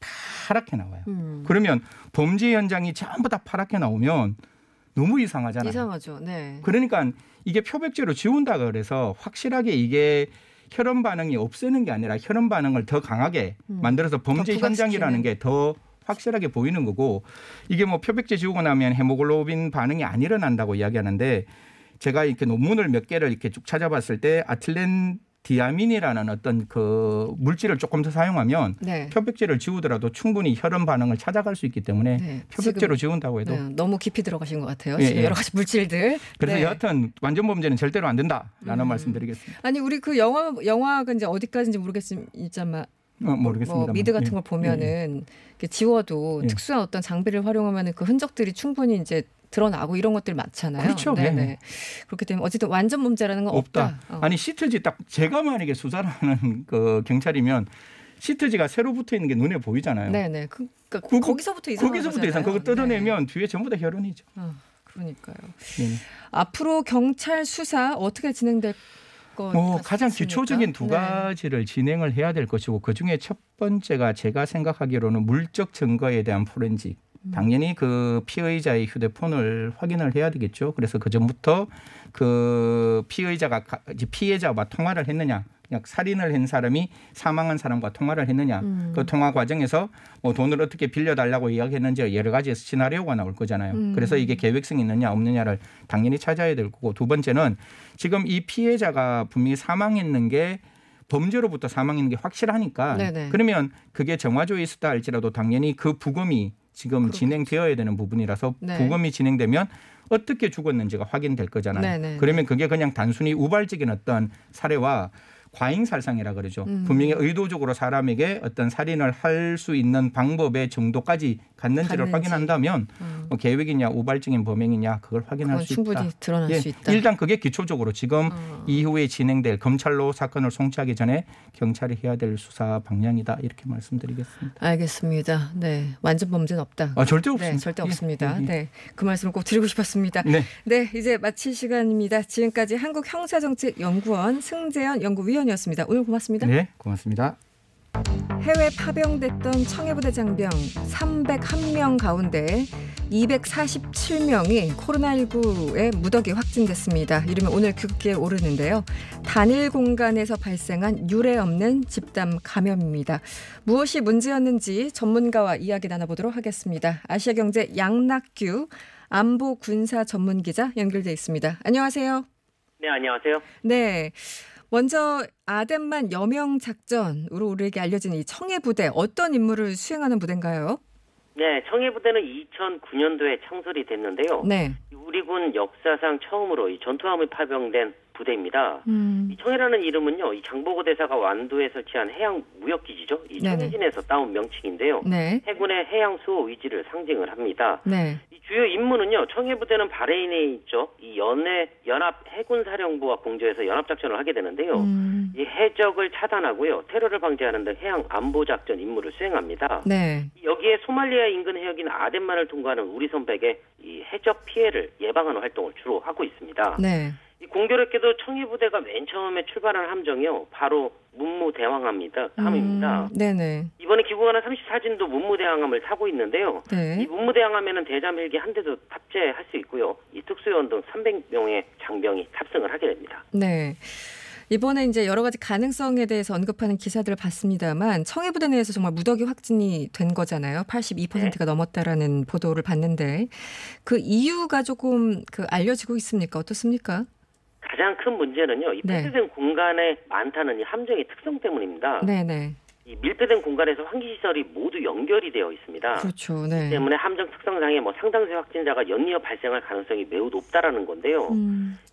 파랗게 나와요. 그러면 범죄 현장이 전부 다 파랗게 나오면 너무 이상하잖아요. 이상하죠. 네. 그러니까 이게 표백제로 지운다 그래서 확실하게 이게 혈흔 반응이 없애는 게 아니라 혈흔 반응을 더 강하게 만들어서 범죄 현장이라는 게 더 확실하게 보이는 거고 이게 뭐 표백제 지우고 나면 헤모글로빈 반응이 안 일어난다고 이야기하는데 제가 이렇게 논문을 몇 개를 이렇게 쭉 찾아봤을 때 아틀렌디아민이라는 어떤 그 물질을 조금 더 사용하면 네. 표백제를 지우더라도 충분히 혈흔 반응을 찾아갈 수 있기 때문에 네. 표백제로 지운다고 해도 너무 깊이 들어가신 것 같아요. 예, 지금 예. 여러 가지 물질들. 그래서 네. 여하튼 완전 범죄는 절대로 안 된다라는 말씀드리겠습니다. 아니 우리 그 영화가 이제 어디까지인지 모르겠지만 모르겠습니다. 뭐 미드 같은 걸 보면은 이렇게 지워도 예. 특수한 어떤 장비를 활용하면 그 흔적들이 충분히 이제 드러나고 이런 것들 많잖아요. 그렇죠. 네네. 네. 그렇기 때문에 어쨌든 완전 범죄라는 건 없다. 아니 시트지 딱 제가 만약에 수사를 하는 그 경찰이면 시트지가 새로 붙어 있는 게 눈에 보이잖아요. 네네. 그러니까 거기서부터 이상. 그거 뜯어내면 뒤에 전부 다 혈흔이죠. 그러니까요. 네. 앞으로 경찰 수사 어떻게 진행될 것 가장 같습니까? 기초적인 두 가지를 진행을 해야 될 것이고 그중에 첫 번째가 제가 생각하기로는 물적 증거에 대한 포렌식. 당연히 그 피의자의 휴대폰을 확인을 해야 되겠죠. 그래서 그 전부터 그 피해자와 통화를 했느냐, 그냥 살인을 한 사람이 사망한 사람과 통화를 했느냐, 그 통화 과정에서 뭐 돈을 어떻게 빌려달라고 이야기했는지 여러 가지 시나리오가 나올 거잖아요. 그래서 이게 계획성이 있느냐 없느냐를 당연히 찾아야 될 거고 두 번째는 지금 이 피해자가 분명히 사망했는 게 범죄로부터 사망했는 게 확실하니까 네네. 그러면 그게 정화조에 있었다 할지라도 당연히 그 부검이 지금 진행되어야 되는 부분이라서 네. 부검이 진행되면 어떻게 죽었는지가 확인될 거잖아요. 네네. 그러면 그게 그냥 단순히 우발적인 어떤 살해와 과잉살상이라 그러죠. 분명히 의도적으로 사람에게 어떤 살인을 할 수 있는 방법의 정도까지 갔는지를 확인한다면 뭐 계획이냐 우발적인 범행이냐 그걸 확인할 수 있다. 충분히 드러날 수 있다. 일단 그게 기초적으로 지금 이후에 진행될 검찰로 사건을 송치하기 전에 경찰이 해야 될 수사 방향이다. 이렇게 말씀드리겠습니다. 알겠습니다. 네, 완전 범죄는 없다. 절대 없습니다. 네, 절대 없습니다. 예. 네, 그 말씀을 꼭 드리고 싶었습니다. 네. 네, 이제 마칠 시간입니다. 지금까지 한국형사정책연구원 승재현 연구위원이었습니다. 오늘 고맙습니다. 네, 고맙습니다. 해외 파병됐던 청해부대 장병 301명 가운데 247명이 코로나19에 무더기 확진됐습니다. 이르면 오늘 급기에 오르는데요. 단일 공간에서 발생한 유례 없는 집단 감염입니다. 무엇이 문제였는지 전문가와 이야기 나눠보도록 하겠습니다. 아시아경제 양낙규 안보 군사 전문기자 연결돼 있습니다. 안녕하세요. 네, 안녕하세요. 네. 먼저 아덴만 여명 작전으로 우리에게 알려진 이 청해부대 어떤 임무를 수행하는 부대인가요? 네, 청해부대는 2009년도에 창설이 됐는데요. 네. 우리 군 역사상 처음으로 이 전투함이 파병된 부대입니다. 이 청해라는 이름은요, 이 장보고 대사가 완도에 설치한 해양 무역기지죠. 이 청해진에서 따온 명칭인데요. 네. 해군의 해양 수호 의지를 상징을 합니다. 네. 이 주요 임무는요, 청해부대는 바레인에 있죠. 이 연합 해군사령부와 공조해서 연합작전을 하게 되는데요. 이 해적을 차단하고요, 테러를 방지하는 등 해양 안보작전 임무를 수행합니다. 네. 여기에 소말리아 인근 해역인 아덴만을 통과하는 우리 선박의 이 해적 피해를 예방하는 활동을 주로 하고 있습니다. 네. 이 공교롭게도 청해부대가 맨 처음에 출발한 함정이요, 바로 문무대왕함입니다. 네네. 이번에 기구가는 34진도 문무대왕함을 타고 있는데요. 네. 이 문무대왕함에는 대잠 헬기 한 대도 탑재할 수 있고요. 이 특수요원 등 300명의 장병이 탑승을 하게 됩니다. 네. 이번에 이제 여러 가지 가능성에 대해서 언급하는 기사들을 봤습니다만 청해부대 내에서 정말 무더기 확진이 된 거잖아요. 82%가 넘었다라는 보도를 봤는데 그 이유가 조금 알려지고 있습니까? 어떻습니까? 가장 큰 문제는요. 이 폐쇄된 공간에 많다는 이 함정의 특성 때문입니다. 네네. 이 밀폐된 공간에서 환기시설이 모두 연결이 되어 있습니다. 그렇죠. 네. 때문에 함정 특성상에 상당수의 확진자가 연이어 발생할 가능성이 매우 높다라는 건데요.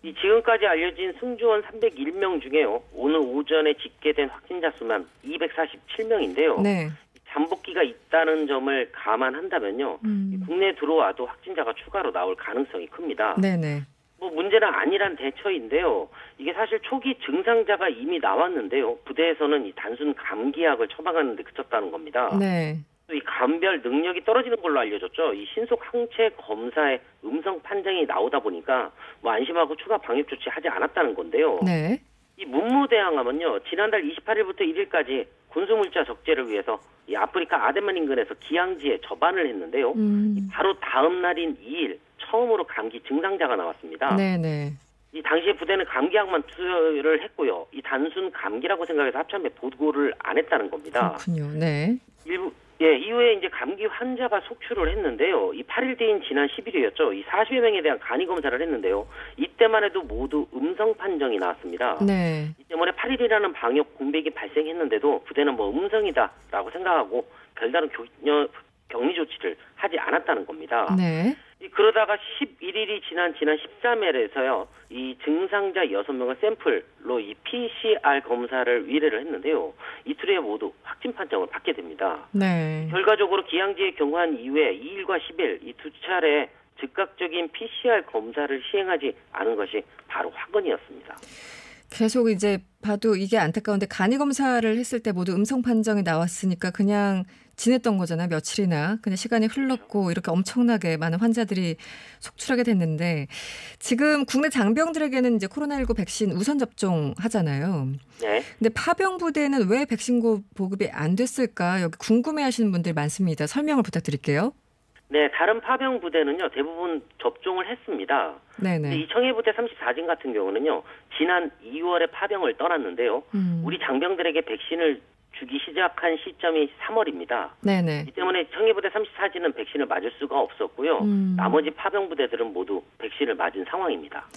이 지금까지 알려진 승조원 301명 중에요. 오늘 오전에 집계된 확진자 수만 247명인데요. 네. 잠복기가 있다는 점을 감안한다면요. 국내에 들어와도 확진자가 추가로 나올 가능성이 큽니다. 네네. 문제는 아니란 대처인데요. 이게 사실 초기 증상자가 이미 나왔는데요. 부대에서는 이 단순 감기약을 처방하는 데 그쳤다는 겁니다. 네. 또 이 감별 능력이 떨어지는 걸로 알려졌죠. 이 신속 항체 검사에 음성 판정이 나오다 보니까 안심하고 추가 방역 조치 하지 않았다는 건데요. 네. 이 문무대항함은요. 지난달 28일부터 1일까지 군수물자 적재를 위해서 이 아프리카 아덴만 인근에서 기항지에 접안을 했는데요. 바로 다음 날인 2일 처음으로 감기 증상자가 나왔습니다. 네네. 이 당시에 부대는 감기약만 투여를 했고요. 이 단순 감기라고 생각해서 합참에 보고를 안 했다는 겁니다. 그렇군요. 네. 이후에 이제 감기 환자가 속출을 했는데요. 이 8일 뒤인 지난 10일이었죠. 이 40여 명에 대한 간이 검사를 했는데요. 이때만 해도 모두 음성 판정이 나왔습니다. 네. 이 때문에 8일이라는 방역 공백이 발생했는데도 부대는 음성이다라고 생각하고 별다른 격리 조치를 하지 않았다는 겁니다. 네. 그러다가 11일이 지난 13일에서요. 이 증상자 6명을 샘플로 이 PCR 검사를 의뢰를 했는데요. 이틀 후에 모두 확진 판정을 받게 됩니다. 네. 결과적으로 기항지에 경과한 이후에 2일과 10일 이 두 차례 즉각적인 PCR 검사를 시행하지 않은 것이 바로 화근이었습니다. 계속 이제 봐도 이게 안타까운데 간이 검사를 했을 때 모두 음성 판정이 나왔으니까 그냥 지냈던 거잖아요. 며칠이나 그냥 시간이 흘렀고 이렇게 엄청나게 많은 환자들이 속출하게 됐는데 지금 국내 장병들에게는 이제 코로나19 백신 우선 접종 하잖아요. 네. 근데 파병 부대는 왜 백신 보급이 안 됐을까? 여기 궁금해하시는 분들 많습니다. 설명을 부탁드릴게요. 네, 다른 파병 부대는요 대부분 접종을 했습니다. 네네. 이 청해부대 34진 같은 경우는요 지난 2월에 파병을 떠났는데요. 우리 장병들에게 백신을 주기 시작한 시점이 3월입니다. 네네. 이 때문에 청해부대 34진은 백신을 맞을 수가 없었고요. 나머지 파병 부대들은 모두 백신을 맞은 상황입니다.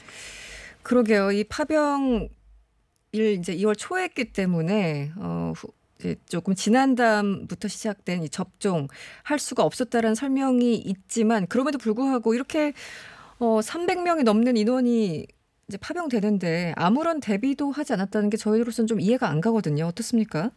그러게요. 이 파병을 이제 2월 초에 했기 때문에 이제 조금 지난 다음부터 시작된 이 접종 할 수가 없었다라는 설명이 있지만 그럼에도 불구하고 이렇게 300명이 넘는 인원이 이제 파병되는데 아무런 대비도 하지 않았다는 게 저희로서는 좀 이해가 안 가거든요. 어떻습니까?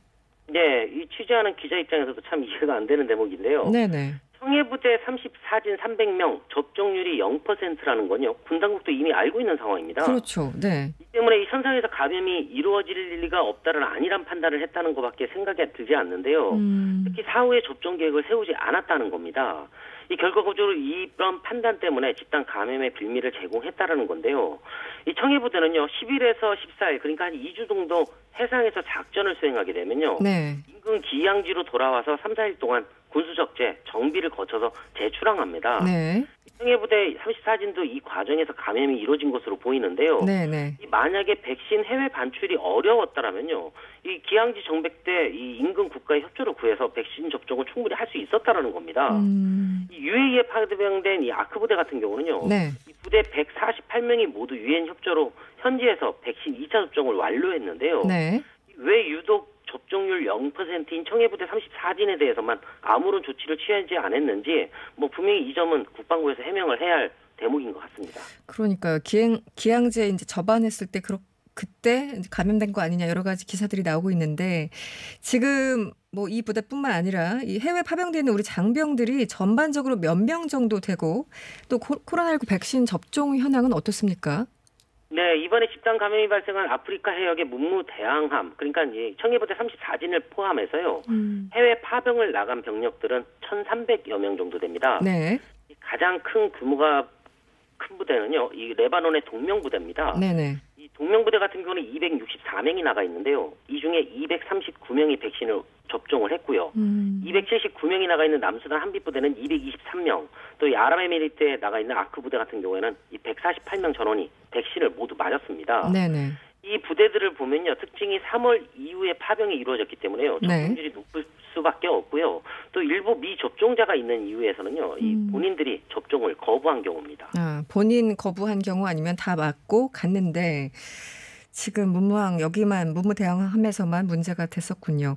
네, 이 취재하는 기자 입장에서도 참 이해가 안 되는 대목인데요. 네네. 청해부대 34진 300명 접종률이 0%라는 건요. 군당국도 이미 알고 있는 상황입니다. 그렇죠. 네. 이 때문에 이 선상에서 감염이 이루어질 리가 없다는 아니란 판단을 했다는 것밖에 생각이 들지 않는데요. 특히 사후에 접종 계획을 세우지 않았다는 겁니다. 이 결과적으로 이런 판단 때문에 집단 감염의 빌미를 제공했다라는 건데요. 이 청해부대는요 10일에서 14일 그러니까 한 2주 정도 해상에서 작전을 수행하게 되면요. 네. 인근 기항지로 돌아와서 3, 4일 동안 군수적재, 정비를 거쳐서 재출항합니다. 네. 청해부대 34진도 이 과정에서 감염이 이루어진 것으로 보이는데요. 네네. 만약에 백신 해외 반출이 어려웠다라면요, 이 기항지 정백대 이 인근 국가의 협조를 구해서 백신 접종을 충분히 할 수 있었다라는 겁니다. 이 UAE에 파병된 이 아크부대 같은 경우는요, 네. 이 부대 148명이 모두 유엔 협조로 현지에서 백신 2차 접종을 완료했는데요. 네. 왜 유독 접종률 0%인 청해부대 34진에 대해서만 아무런 조치를 취하지 않았는지 분명히 이 점은 국방부에서 해명을 해야 할 대목인 것 같습니다. 그러니까요. 기항지에 이제 접안했을 때 그때 감염된 거 아니냐 여러 가지 기사들이 나오고 있는데 지금 이 부대뿐만 아니라 이 해외 파병되어 있는 우리 장병들이 전반적으로 몇 명 정도 되고 또 코로나19 백신 접종 현황은 어떻습니까? 네, 이번에 집단 감염이 발생한 아프리카 해역의 문무대항함, 그러니까 청해부대 34진을 포함해서요. 해외 파병을 나간 병력들은 1,300여 명 정도 됩니다. 네. 가장 큰 규모가 큰 부대는요. 이 레바논의 동명부대입니다. 네네. 이 동명부대 같은 경우는 264명이 나가 있는데요. 이 중에 239명이 백신을 접종을 했고요. 279명이 나가 있는 남수단 한빛부대는 223명, 또 이 아랍에미리트에 나가 있는 아크부대 같은 경우에는 이 148명 전원이 백신을 모두 맞았습니다. 네네. 이 부대들을 보면요. 특징이 3월 이후에 파병이 이루어졌기 때문에요. 접종률이 높을 수밖에 없고요. 또 일부 미접종자가 있는 이유에서는요. 이 본인들이 접종을 거부한 경우입니다. 본인 거부한 경우 아니면 다 맞고 갔는데 지금 여기만 문무대항함에서만 문제가 됐었군요.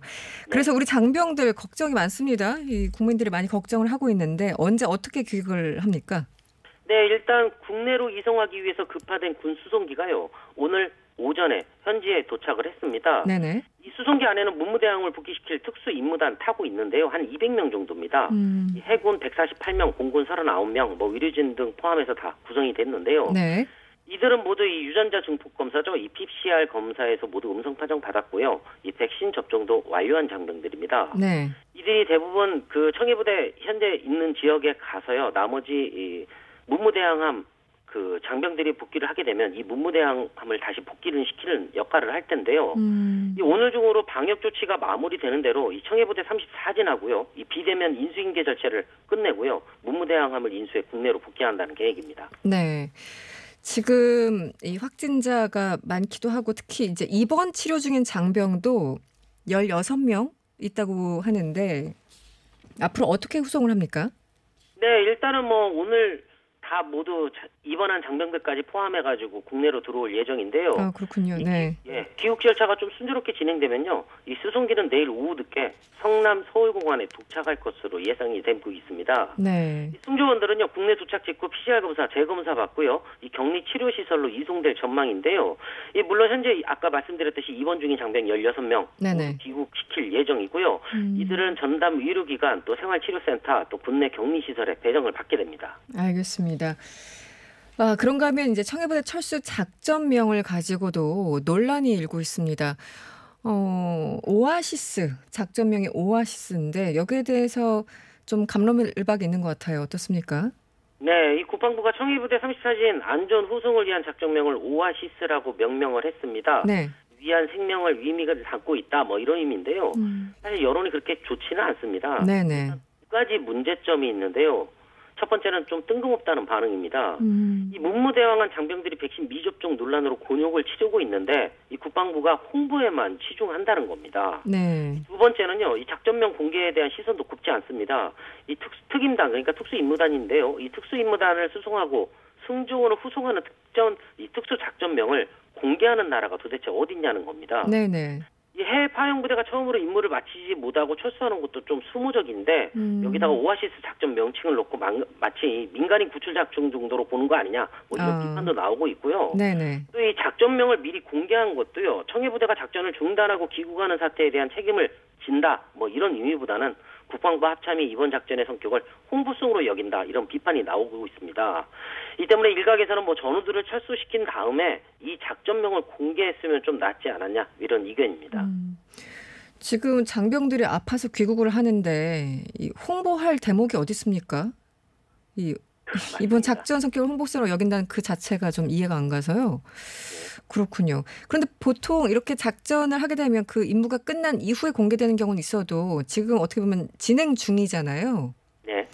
그래서 우리 장병들 걱정이 많습니다. 이 국민들이 많이 걱정을 하고 있는데 언제 어떻게 귀국을 합니까? 네, 일단 국내로 이송하기 위해서 급파된 군 수송기가요. 오늘 오전에 현지에 도착을 했습니다. 네네. 이 수송기 안에는 문무대항을 복귀시킬 특수 임무단 타고 있는데요. 한 200명 정도입니다. 해군 148명, 공군 39명, 의료진 등 포함해서 다 구성이 됐는데요. 네. 이들은 모두 이 유전자 증폭 검사죠. 이 PCR 검사에서 모두 음성 판정 받았고요. 이 백신 접종도 완료한 장병들입니다. 네. 이들이 대부분 그 청해부대 현재 있는 지역에 가서요. 나머지 이 문무대항함 그 장병들이 복귀를 하게 되면 이 문무대항함을 다시 복귀를 시키는 역할을 할 텐데요. 이 오늘 중으로 방역 조치가 마무리되는 대로 이 청해부대 34진하고요. 이 비대면 인수인계 절차를 끝내고요. 문무대항함을 인수해 국내로 복귀한다는 계획입니다. 네. 지금 이 확진자가 많기도 하고 특히 이제 입원 치료 중인 장병도 16명 있다고 하는데 앞으로 어떻게 후송을 합니까? 네, 일단은 오늘 다 모두 입원한 장병들까지 포함해가지고 국내로 들어올 예정인데요. 그렇군요. 네. 귀국 절차가 좀 순조롭게 진행되면요. 이 수송기는 내일 오후 늦게 성남 서울공항에 도착할 것으로 예상이 되고 있습니다. 네. 승조원들은요. 국내 도착 직후 PCR 검사, 재검사 받고요. 이 격리 치료 시설로 이송될 전망인데요. 물론 현재 아까 말씀드렸듯이 입원 중인 장병 16명 귀국시킬 예정이고요. 이들은 전담 의료기관, 또 생활치료센터, 또 군내 격리 시설에 배정을 받게 됩니다. 알겠습니다. 그런가 하면 이제 청해부대 철수 작전명을 가지고도 논란이 일고 있습니다. 오아시스, 작전명이 오아시스인데 여기에 대해서 좀 갑론을박이 있는 것 같아요. 어떻습니까? 네, 이 국방부가 청해부대 34진 안전 후송을 위한 작전명을 오아시스라고 명명을 했습니다. 네. 위한 생명을 위미를 담고 있다, 이런 의미인데요. 사실 여론이 그렇게 좋지는 않습니다. 네네. 두 가지 문제점이 있는데요. 첫 번째는 좀 뜬금없다는 반응입니다. 이 문무대항한 장병들이 백신 미접종 논란으로 곤욕을 치르고 있는데 이 국방부가 홍보에만 치중한다는 겁니다. 네. 두 번째는요. 이 작전명 공개에 대한 시선도 굽지 않습니다. 이 특임단, 그러니까 특수임무단인데요. 이 특수임무단을 수송하고 승조원을 후송하는 이 특수작전명을 공개하는 나라가 도대체 어딨냐는 겁니다. 네네. 이 해외 파병부대가 처음으로 임무를 마치지 못하고 철수하는 것도 좀 수모적인데 여기다가 오아시스 작전 명칭을 놓고 마치 민간인 구출 작전 정도로 보는 거 아니냐 이런 비판도 나오고 있고요. 네네. 또 이 작전명을 미리 공개한 것도요. 청해부대가 작전을 중단하고 귀국하는 사태에 대한 책임을 진다 이런 의미보다는 국방부 합참이 이번 작전의 성격을 홍보성으로 여긴다 이런 비판이 나오고 있습니다. 이 때문에 일각에서는 전우들을 철수시킨 다음에 이 작전명을 공개했으면 좀 낫지 않았냐 이런 의견입니다. 지금 장병들이 아파서 귀국을 하는데 이 홍보할 대목이 어디 있습니까? 이번 작전 성격을 홍보성으로 여긴다는 그 자체가 좀 이해가 안 가서요. 그렇군요. 그런데 보통 이렇게 작전을 하게 되면 그 임무가 끝난 이후에 공개되는 경우는 있어도 지금 어떻게 보면 진행 중이잖아요. 네.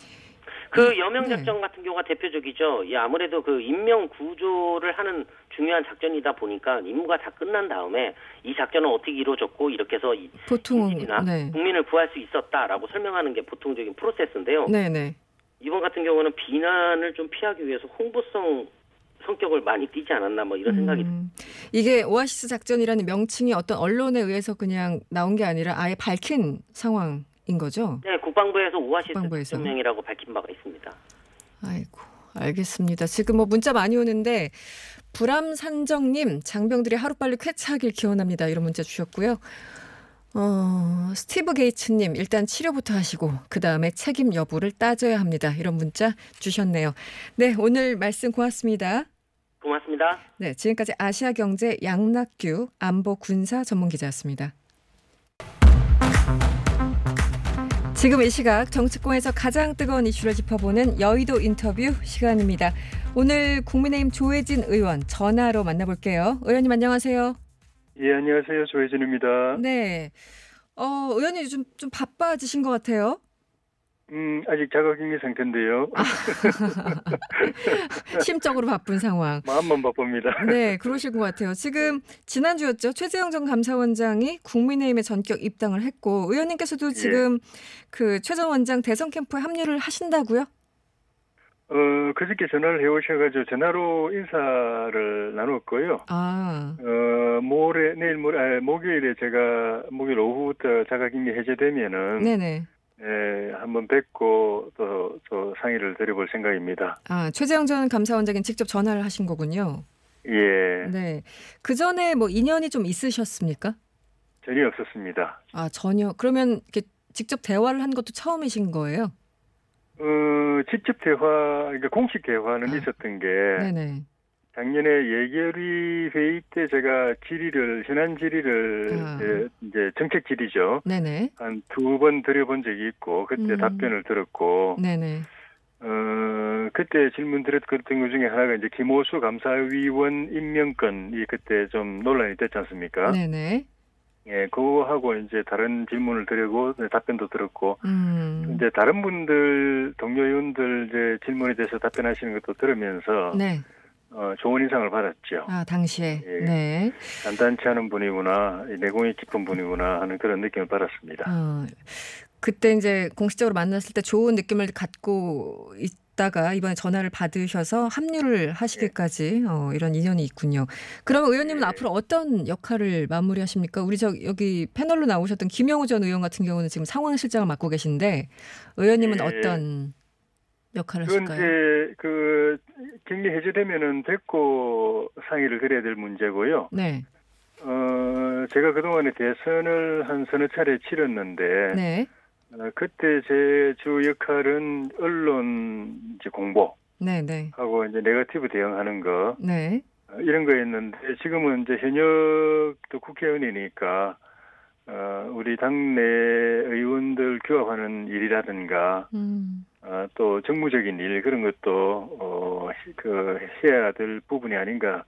그 여명작전 같은 경우가 대표적이죠. 아무래도 그 인명 구조를 하는 중요한 작전이다 보니까 임무가 다 끝난 다음에 이 작전은 어떻게 이루어졌고 이렇게 해서 보통은 국민을 구할 수 있었다라고 설명하는 게 보통적인 프로세스인데요. 네네. 이번 같은 경우는 비난을 좀 피하기 위해서 홍보성 성격을 많이 띠지 않았나 이런 생각이 듭니다. 이게 오아시스 작전이라는 명칭이 어떤 언론에 의해서 그냥 나온 게 아니라 아예 밝힌 상황인 거죠? 네, 국방부에서 오아시스 작전명이라고 밝힌 바가 있습니다. 아이고, 알겠습니다. 지금 문자 많이 오는데 불암산정님, 장병들이 하루빨리 쾌차하길 기원합니다. 이런 문자 주셨고요. 스티브 게이츠님, 일단 치료부터 하시고 그다음에 책임 여부를 따져야 합니다. 이런 문자 주셨네요. 네, 오늘 말씀 고맙습니다. 고맙습니다. 네, 지금까지 아시아경제 양낙규 안보군사 전문기자였습니다. 지금 이 시각 정치권에서 가장 뜨거운 이슈를 짚어보는 여의도 인터뷰 시간입니다. 오늘 국민의힘 조혜진 의원 전화로 만나볼게요. 의원님 안녕하세요. 예, 안녕하세요. 조혜진입니다. 네. 의원님 좀 바빠지신 것 같아요. 아직 자가격리 상태인데요. 심적으로 바쁜 상황. 마음만 바쁩니다. 네, 그러실 것 같아요. 지금 지난주였죠. 최재형 전 감사원장이 국민의힘에 전격 입당을 했고 의원님께서도 지금 그 최 전 원장 대선 캠프에 합류를 하신다고요? 그저께 전화를 해오셔가지고 전화로 인사를 나눴고요. 내일 목요일에 제가 목요일 오후부터 자가격리 해제되면은 네네. 한번 뵙고 또 상의를 드려볼 생각입니다. 최재형 전 감사원장이 직접 전화를 하신 거군요. 예. 네. 그 전에 뭐 인연이 좀 있으셨습니까? 전혀 없었습니다. 전혀. 그러면 이렇게 직접 대화를 한 것도 처음이신 거예요? 직접 그러니까 공식 대화는 있었던 게 네네. 작년에 예결위 회의 때 제가 현안 질의를 이제 정책 질의죠. 네네. 한 2번 드려본 적이 있고 그때 답변을 들었고. 네네. 그때 질문 드렸던 것 중에 하나가 이제 김호수 감사위원 임명권이 그때 좀 논란이 됐지 않습니까? 네네. 예, 그거하고 이제 다른 질문을 드리고 답변도 들었고, 이제 다른 분들, 동료 의원들 이제 질문에 대해서 답변하시는 것도 들으면서, 네. 좋은 인상을 받았죠. 당시에. 예, 네. 간단치 않은 분이구나, 내공이 깊은 분이구나 하는 그런 느낌을 받았습니다. 그때 이제 공식적으로 만났을 때 좋은 느낌을 갖고 있다가 이번에 전화를 받으셔서 합류를 하시기까지 이런 인연이 있군요. 그러면 의원님은 앞으로 어떤 역할을 마무리하십니까? 우리 여기 패널로 나오셨던 김영우 전 의원 같은 경우는 지금 상황실장을 맡고 계신데 의원님은 어떤 역할을 하실까요? 이제 격리 해제되면은 뵙고 상의를 드려야 될 문제고요. 네. 제가 그동안에 대선을 한 서너 차례 치렀는데, 네. 그때 제 주 역할은 언론 이제 공보. 네네. 하고 이제 네거티브 대응하는 거. 네. 이런 거였는데, 지금은 이제 현역 또 국회의원이니까, 우리 당내 의원들 규합하는 일이라든가, 또 정무적인 일, 그런 것도, 해야 될 부분이 아닌가.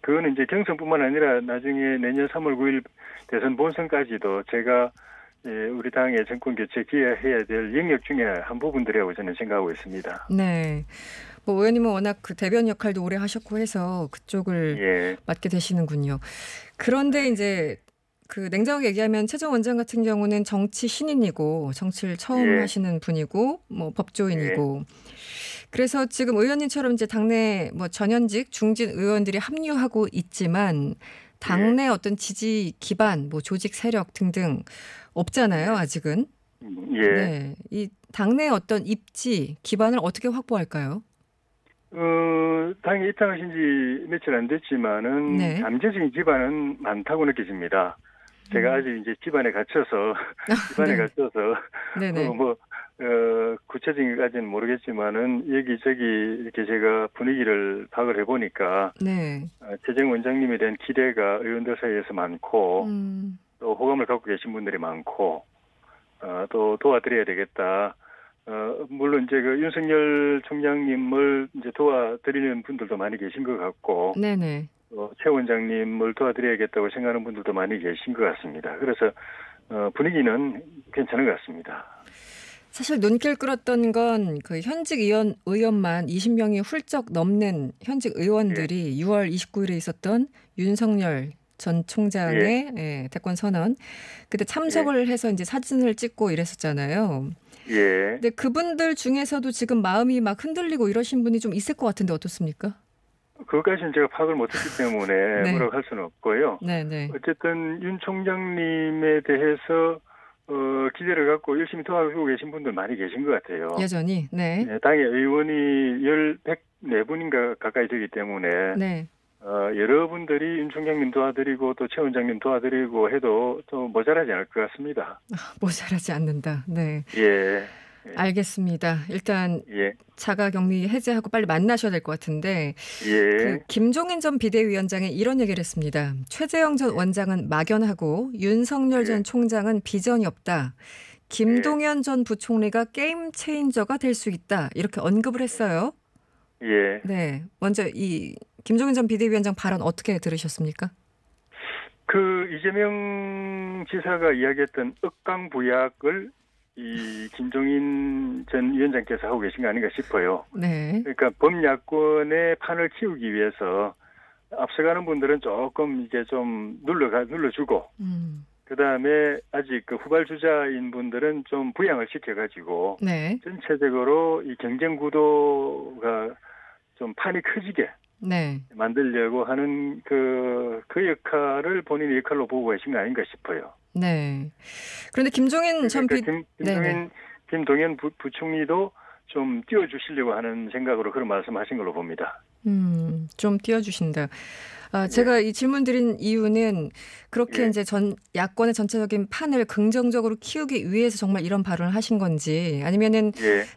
그거는 이제 경선뿐만 아니라 나중에 내년 3월 9일 대선 본선까지도 제가 우리 당의 정권 교체 기여해야 될 영역 중에 한 부분들이라고 저는 생각하고 있습니다. 네. 뭐 의원님은 워낙 그 대변 역할도 오래 하셨고 해서 그쪽을 맡게 되시는군요. 그런데 이제 그 냉정하게 얘기하면 최 전 원장 같은 경우는 정치 신인이고 정치를 처음 하시는 분이고 뭐 법조인이고 그래서 지금 의원님처럼 이제 당내 뭐 전현직 중진 의원들이 합류하고 있지만 당내 어떤 지지 기반, 뭐 조직 세력 등등 없잖아요, 아직은. 네, 이 당내 어떤 입지 기반을 어떻게 확보할까요? 당에 입당하신 지 며칠 안 됐지만은 잠재적인 기반은 많다고 느껴집니다. 제가 아직 이제 집안에 갇혀서 네네. 구체적인 것까지는 모르겠지만은 여기저기 이렇게 제가 분위기를 파악을 해보니까 최재형 원장님에 대한 기대가 의원들 사이에서 많고 또 호감을 갖고 계신 분들이 많고 또 도와드려야 되겠다. 물론 이제 그 윤석열 총장님을 이제 도와드리는 분들도 많이 계신 것 같고, 최 원장님을 도와드려야겠다고 생각하는 분들도 많이 계신 것 같습니다. 그래서 분위기는 괜찮은 것 같습니다. 사실 눈길 끌었던 건 그 현직 의원만 20명이 훌쩍 넘는 현직 의원들이 6월 29일에 있었던 윤석열 전 총장의 대권 선언 그때 참석을 해서 이제 사진을 찍고 이랬었잖아요. 근데 그분들 중에서도 지금 마음이 막 흔들리고 이러신 분이 좀 있을 것 같은데 어떻습니까? 그것까지는 제가 파악을 못했기 때문에 뭐라고 할 수는 없고요. 어쨌든 윤 총장님에 대해서 기대를 갖고 열심히 도와주고 계신 분들 많이 계신 것 같아요. 여전히. 당의 의원이 104분인가 가까이 되기 때문에 여러분들이 윤 총장님 도와드리고 또 최 원장님 도와드리고 해도 또 모자라지 않을 것 같습니다. 모자라지 않는다. 알겠습니다. 일단 자가격리 해제하고 빨리 만나셔야 될 것 같은데 그 김종인 전 비대위원장이 이런 얘기를 했습니다. 최재형 전 원장은 막연하고 윤석열 전 총장은 비전이 없다. 김동연 전 부총리가 게임 체인저가 될 수 있다. 이렇게 언급을 했어요. 먼저 이 김종인 전 비대위원장 발언 어떻게 들으셨습니까? 그 이재명 지사가 이야기했던 억강부약을 이 김종인 전 위원장께서 하고 계신 거 아닌가 싶어요. 네. 그러니까 범야권의 판을 키우기 위해서 앞서가는 분들은 조금 이게 좀 눌러주고, 그 다음에 아직 그 후발주자인 분들은 좀 부양을 시켜가지고, 네. 전체적으로 이 경쟁 구도가 좀 판이 커지게 네. 만들려고 하는 그 역할을 본인의 역할로 보고 계신 거 아닌가 싶어요. 네. 그런데 김종인 전 김동연 부총리도 좀 띄워주시려고 하는 생각으로 그런 말씀하신 걸로 봅니다. 좀 띄워주신다. 제가 이 질문 드린 이유는 그렇게 이제 야권의 전체적인 판을 긍정적으로 키우기 위해서 정말 이런 발언을 하신 건지, 아니면은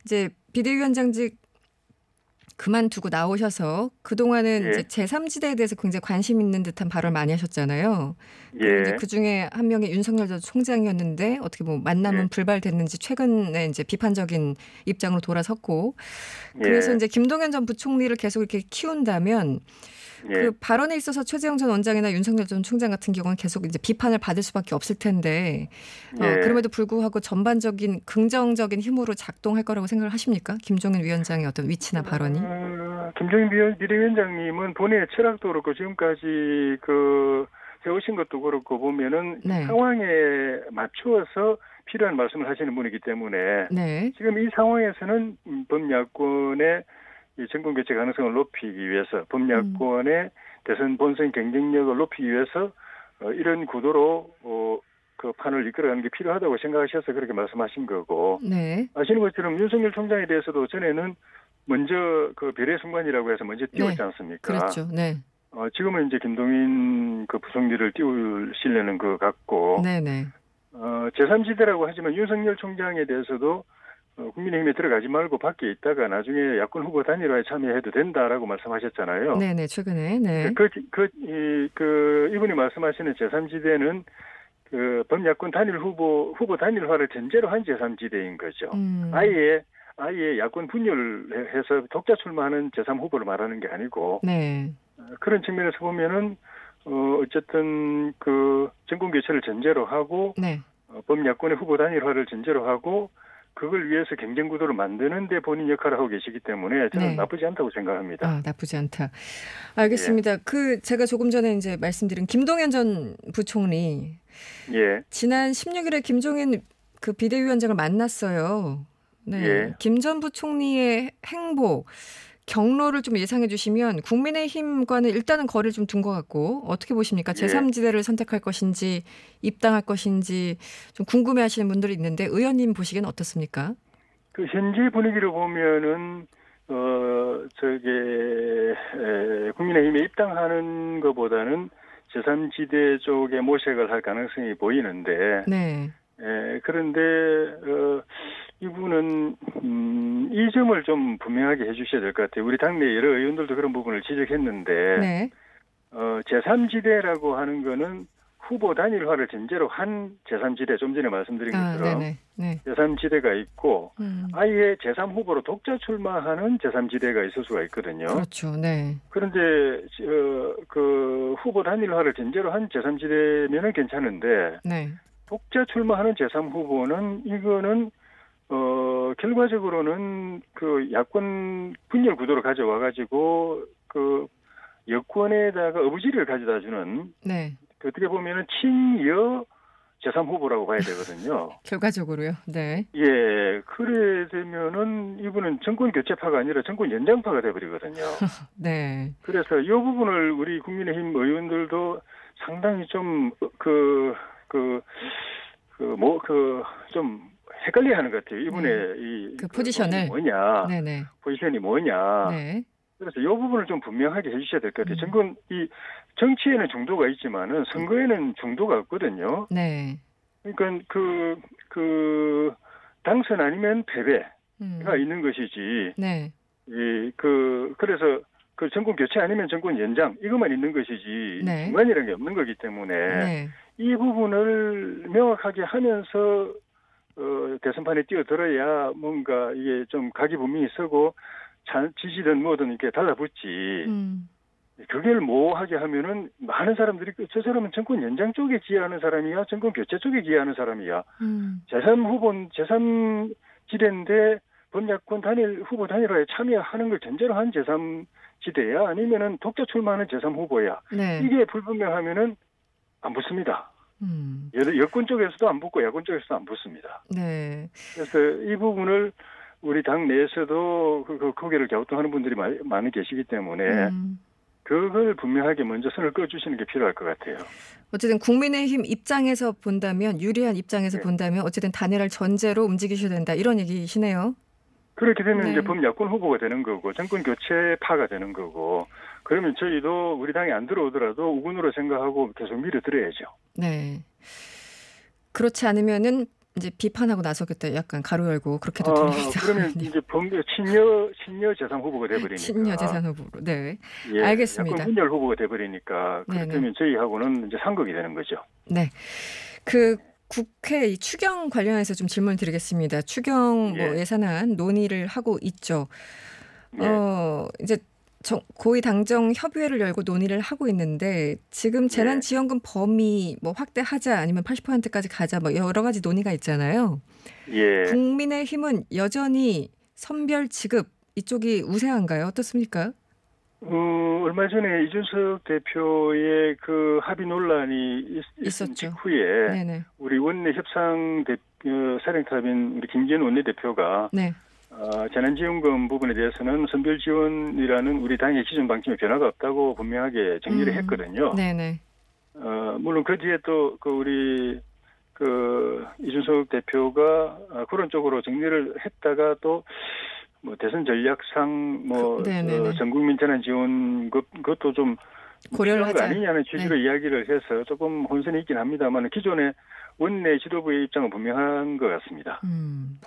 이제 비대위원장직 그만두고 나오셔서 그동안은 이제 제3지대에 대해서 굉장히 관심 있는 듯한 발언을 많이 하셨잖아요. 이제 그중에 한 명이 윤석열 전 총장이었는데 어떻게 뭐 만남은 불발됐는지 최근에 이제 비판적인 입장으로 돌아섰고, 그래서 이제 김동연 전 부총리를 계속 이렇게 키운다면 그 발언에 있어서 최재형 전 원장이나 윤석열 전 총장 같은 경우는 계속 이제 비판을 받을 수밖에 없을 텐데, 그럼에도 불구하고 전반적인 긍정적인 힘으로 작동할 거라고 생각을 하십니까? 김종인 위원장의 어떤 위치나 발언이? 김종인 비대위원장님은 본인의 철학도 그렇고 지금까지 해오신 것도 그렇고 보면은 상황에 맞추어서 필요한 말씀을 하시는 분이기 때문에 지금 이 상황에서는 범야권의 이 정권 교체 가능성을 높이기 위해서, 범야권의 대선 본선 경쟁력을 높이기 위해서 이런 구도로 그 판을 이끌어가는 게 필요하다고 생각하셔서 그렇게 말씀하신 거고, 아시는 것처럼 윤석열 총장에 대해서도 전에는 먼저 그 별의 순간이라고 해서 먼저 띄웠지 않습니까? 그렇죠. 네. 지금은 이제 김동인 그 부총리를 띄우시려는 것 같고, 제3지대라고 하지만 윤석열 총장에 대해서도 국민의힘에 들어가지 말고 밖에 있다가 나중에 야권 후보 단일화에 참여해도 된다라고 말씀하셨잖아요. 네네, 최근에. 이분이 말씀하시는 제3지대는 그 범야권 후보 단일화를 전제로 한 제3지대인 거죠. 아예 야권 분열해서 독자 출마하는 제3후보를 말하는 게 아니고, 그런 측면에서 보면은 어쨌든 그 정권 교체를 전제로 하고, 범야권의 후보 단일화를 전제로 하고, 그걸 위해서 경쟁 구도를 만드는 데 본인 역할을 하고 계시기 때문에 저는 나쁘지 않다고 생각합니다. 나쁘지 않다. 알겠습니다. 제가 조금 전에 이제 말씀드린 김동연 전 부총리. 지난 16일에 김종인 그 비대위원장을 만났어요. 김 전 부총리의 행보, 경로를 좀 예상해 주시면 국민의힘과는 일단은 거리를 좀 둔 것 같고, 어떻게 보십니까? 제3지대를 선택할 것인지 입당할 것인지 좀 궁금해하시는 분들이 있는데 의원님 보시기엔 어떻습니까? 그 현재 분위기를 보면은 국민의힘에 입당하는 것보다는 제3지대 쪽에 모색을 할 가능성이 보이는데, 그런데 이분은 이 점을 좀 분명하게 해주셔야 될 것 같아요. 우리 당내 여러 의원들도 그런 부분을 지적했는데, 제3지대라고 하는 거는 후보 단일화를 전제로 한 제3지대, 좀 전에 말씀드린 것처럼 제3지대가 있고, 아예 제3후보로 독자 출마하는 제3지대가 있을 수가 있거든요. 그렇죠. 그런데 그 후보 단일화를 전제로 한 제3지대면은 괜찮은데, 독자 출마하는 제3후보는 이거는 결과적으로는 그 야권 분열 구도로 가져와 가지고 그 여권에다가 어부지리를 가져다 주는, 어떻게 보면은 친여 제3후보라고 봐야 되거든요. 결과적으로요. 그래 되면은 이분은 정권 교체파가 아니라 정권 연장파가 돼버리거든요. 그래서 이 부분을 우리 국민의힘 의원들도 상당히 좀 좀 헷갈려하는 것 같아요. 이분의 그 포지션을 뭐냐, 포지션이 뭐냐. 그래서 이 부분을 좀 분명하게 해주셔야 될 것 같아요. 정치에는 중도가 있지만은 선거에는 중도가 없거든요. 그러니까 그 당선 아니면 패배가 있는 것이지. 그래서 그 정권 교체 아니면 정권 연장 이것만 있는 것이지 중간이라는 게 없는 거기 때문에 이 부분을 명확하게 하면서 대선판에 뛰어들어야 뭔가 이게 좀 각이 분명히 서고 지지든 뭐든 이렇게 달라붙지. 그걸 모호하게 하면은 많은 사람들이 저 사람은 정권 연장 쪽에 기여하는 사람이야, 정권 교체 쪽에 기여하는 사람이야. 제3지대인데 범야권 단일 후보 단일화에 참여하는 걸 전제로 한 제3지대야, 아니면은 독자 출마하는 제3후보야. 네. 이게 불분명하면은 안 붙습니다. 여권 쪽에서도 안 붙고 야권 쪽에서도 안 붙습니다. 네. 그래서 이 부분을 우리 당 내에서도 고개를 갸우뚱하는 분들이 많이 계시기 때문에 그걸 분명하게 먼저 선을 꺼주시는 게 필요할 것 같아요. 어쨌든 국민의힘 입장에서 본다면, 유리한 입장에서 네. 본다면 어쨌든 단일화를 전제로 움직이셔야 된다, 이런 얘기시네요. 그렇게 되면 네. 이제 범야권 후보가 되는 거고 정권 교체파가 되는 거고, 그러면 저희도 우리 당에 안 들어오더라도 우군으로 생각하고 계속 밀어드려야죠. 네. 그렇지 않으면은 이제 비판하고 나서겠다, 약간 가로 열고 그렇게도 들립니다. 그러면 이제 친여 재3 후보가 돼버리니까. 친여 재3 후보로. 네. 예, 알겠습니다. 야권 분열 후보가 돼버리니까 그렇다면 저희하고는 이제 상극이 되는 거죠. 네. 그 국회 이 추경 관련해서 좀 질문 드리겠습니다. 추경 뭐 예산안 논의를 하고 있죠. 이제 고위 당정 협의회를 열고 논의를 하고 있는데, 지금 재난지원금 범위 뭐 확대하자, 아니면 80%까지 가자, 뭐 여러 가지 논의가 있잖아요. 예. 국민의힘은 여전히 선별 지급 이쪽이 우세한가요? 어떻습니까? 얼마 전에 이준석 대표의 그 합의 논란이 있었던 직후에 네네. 우리 원내 협상 사령탑인 우리 김기현 원내대표가 네. 재난지원금 부분에 대해서는 선별 지원이라는 우리 당의 기존 방침에 변화가 없다고 분명하게 정리를 했거든요. 네네. 물론 그 뒤에 또 우리 이준석 대표가 그런 쪽으로 정리를 했다가 또 뭐 대선 전략상 전국민 재난지원 그것도 좀 고려를 하자. 아니냐는 취지로 이야기를 해서 조금 혼선이 있긴 합니다만, 기존의 원내 지도부의 입장은 분명한 것 같습니다.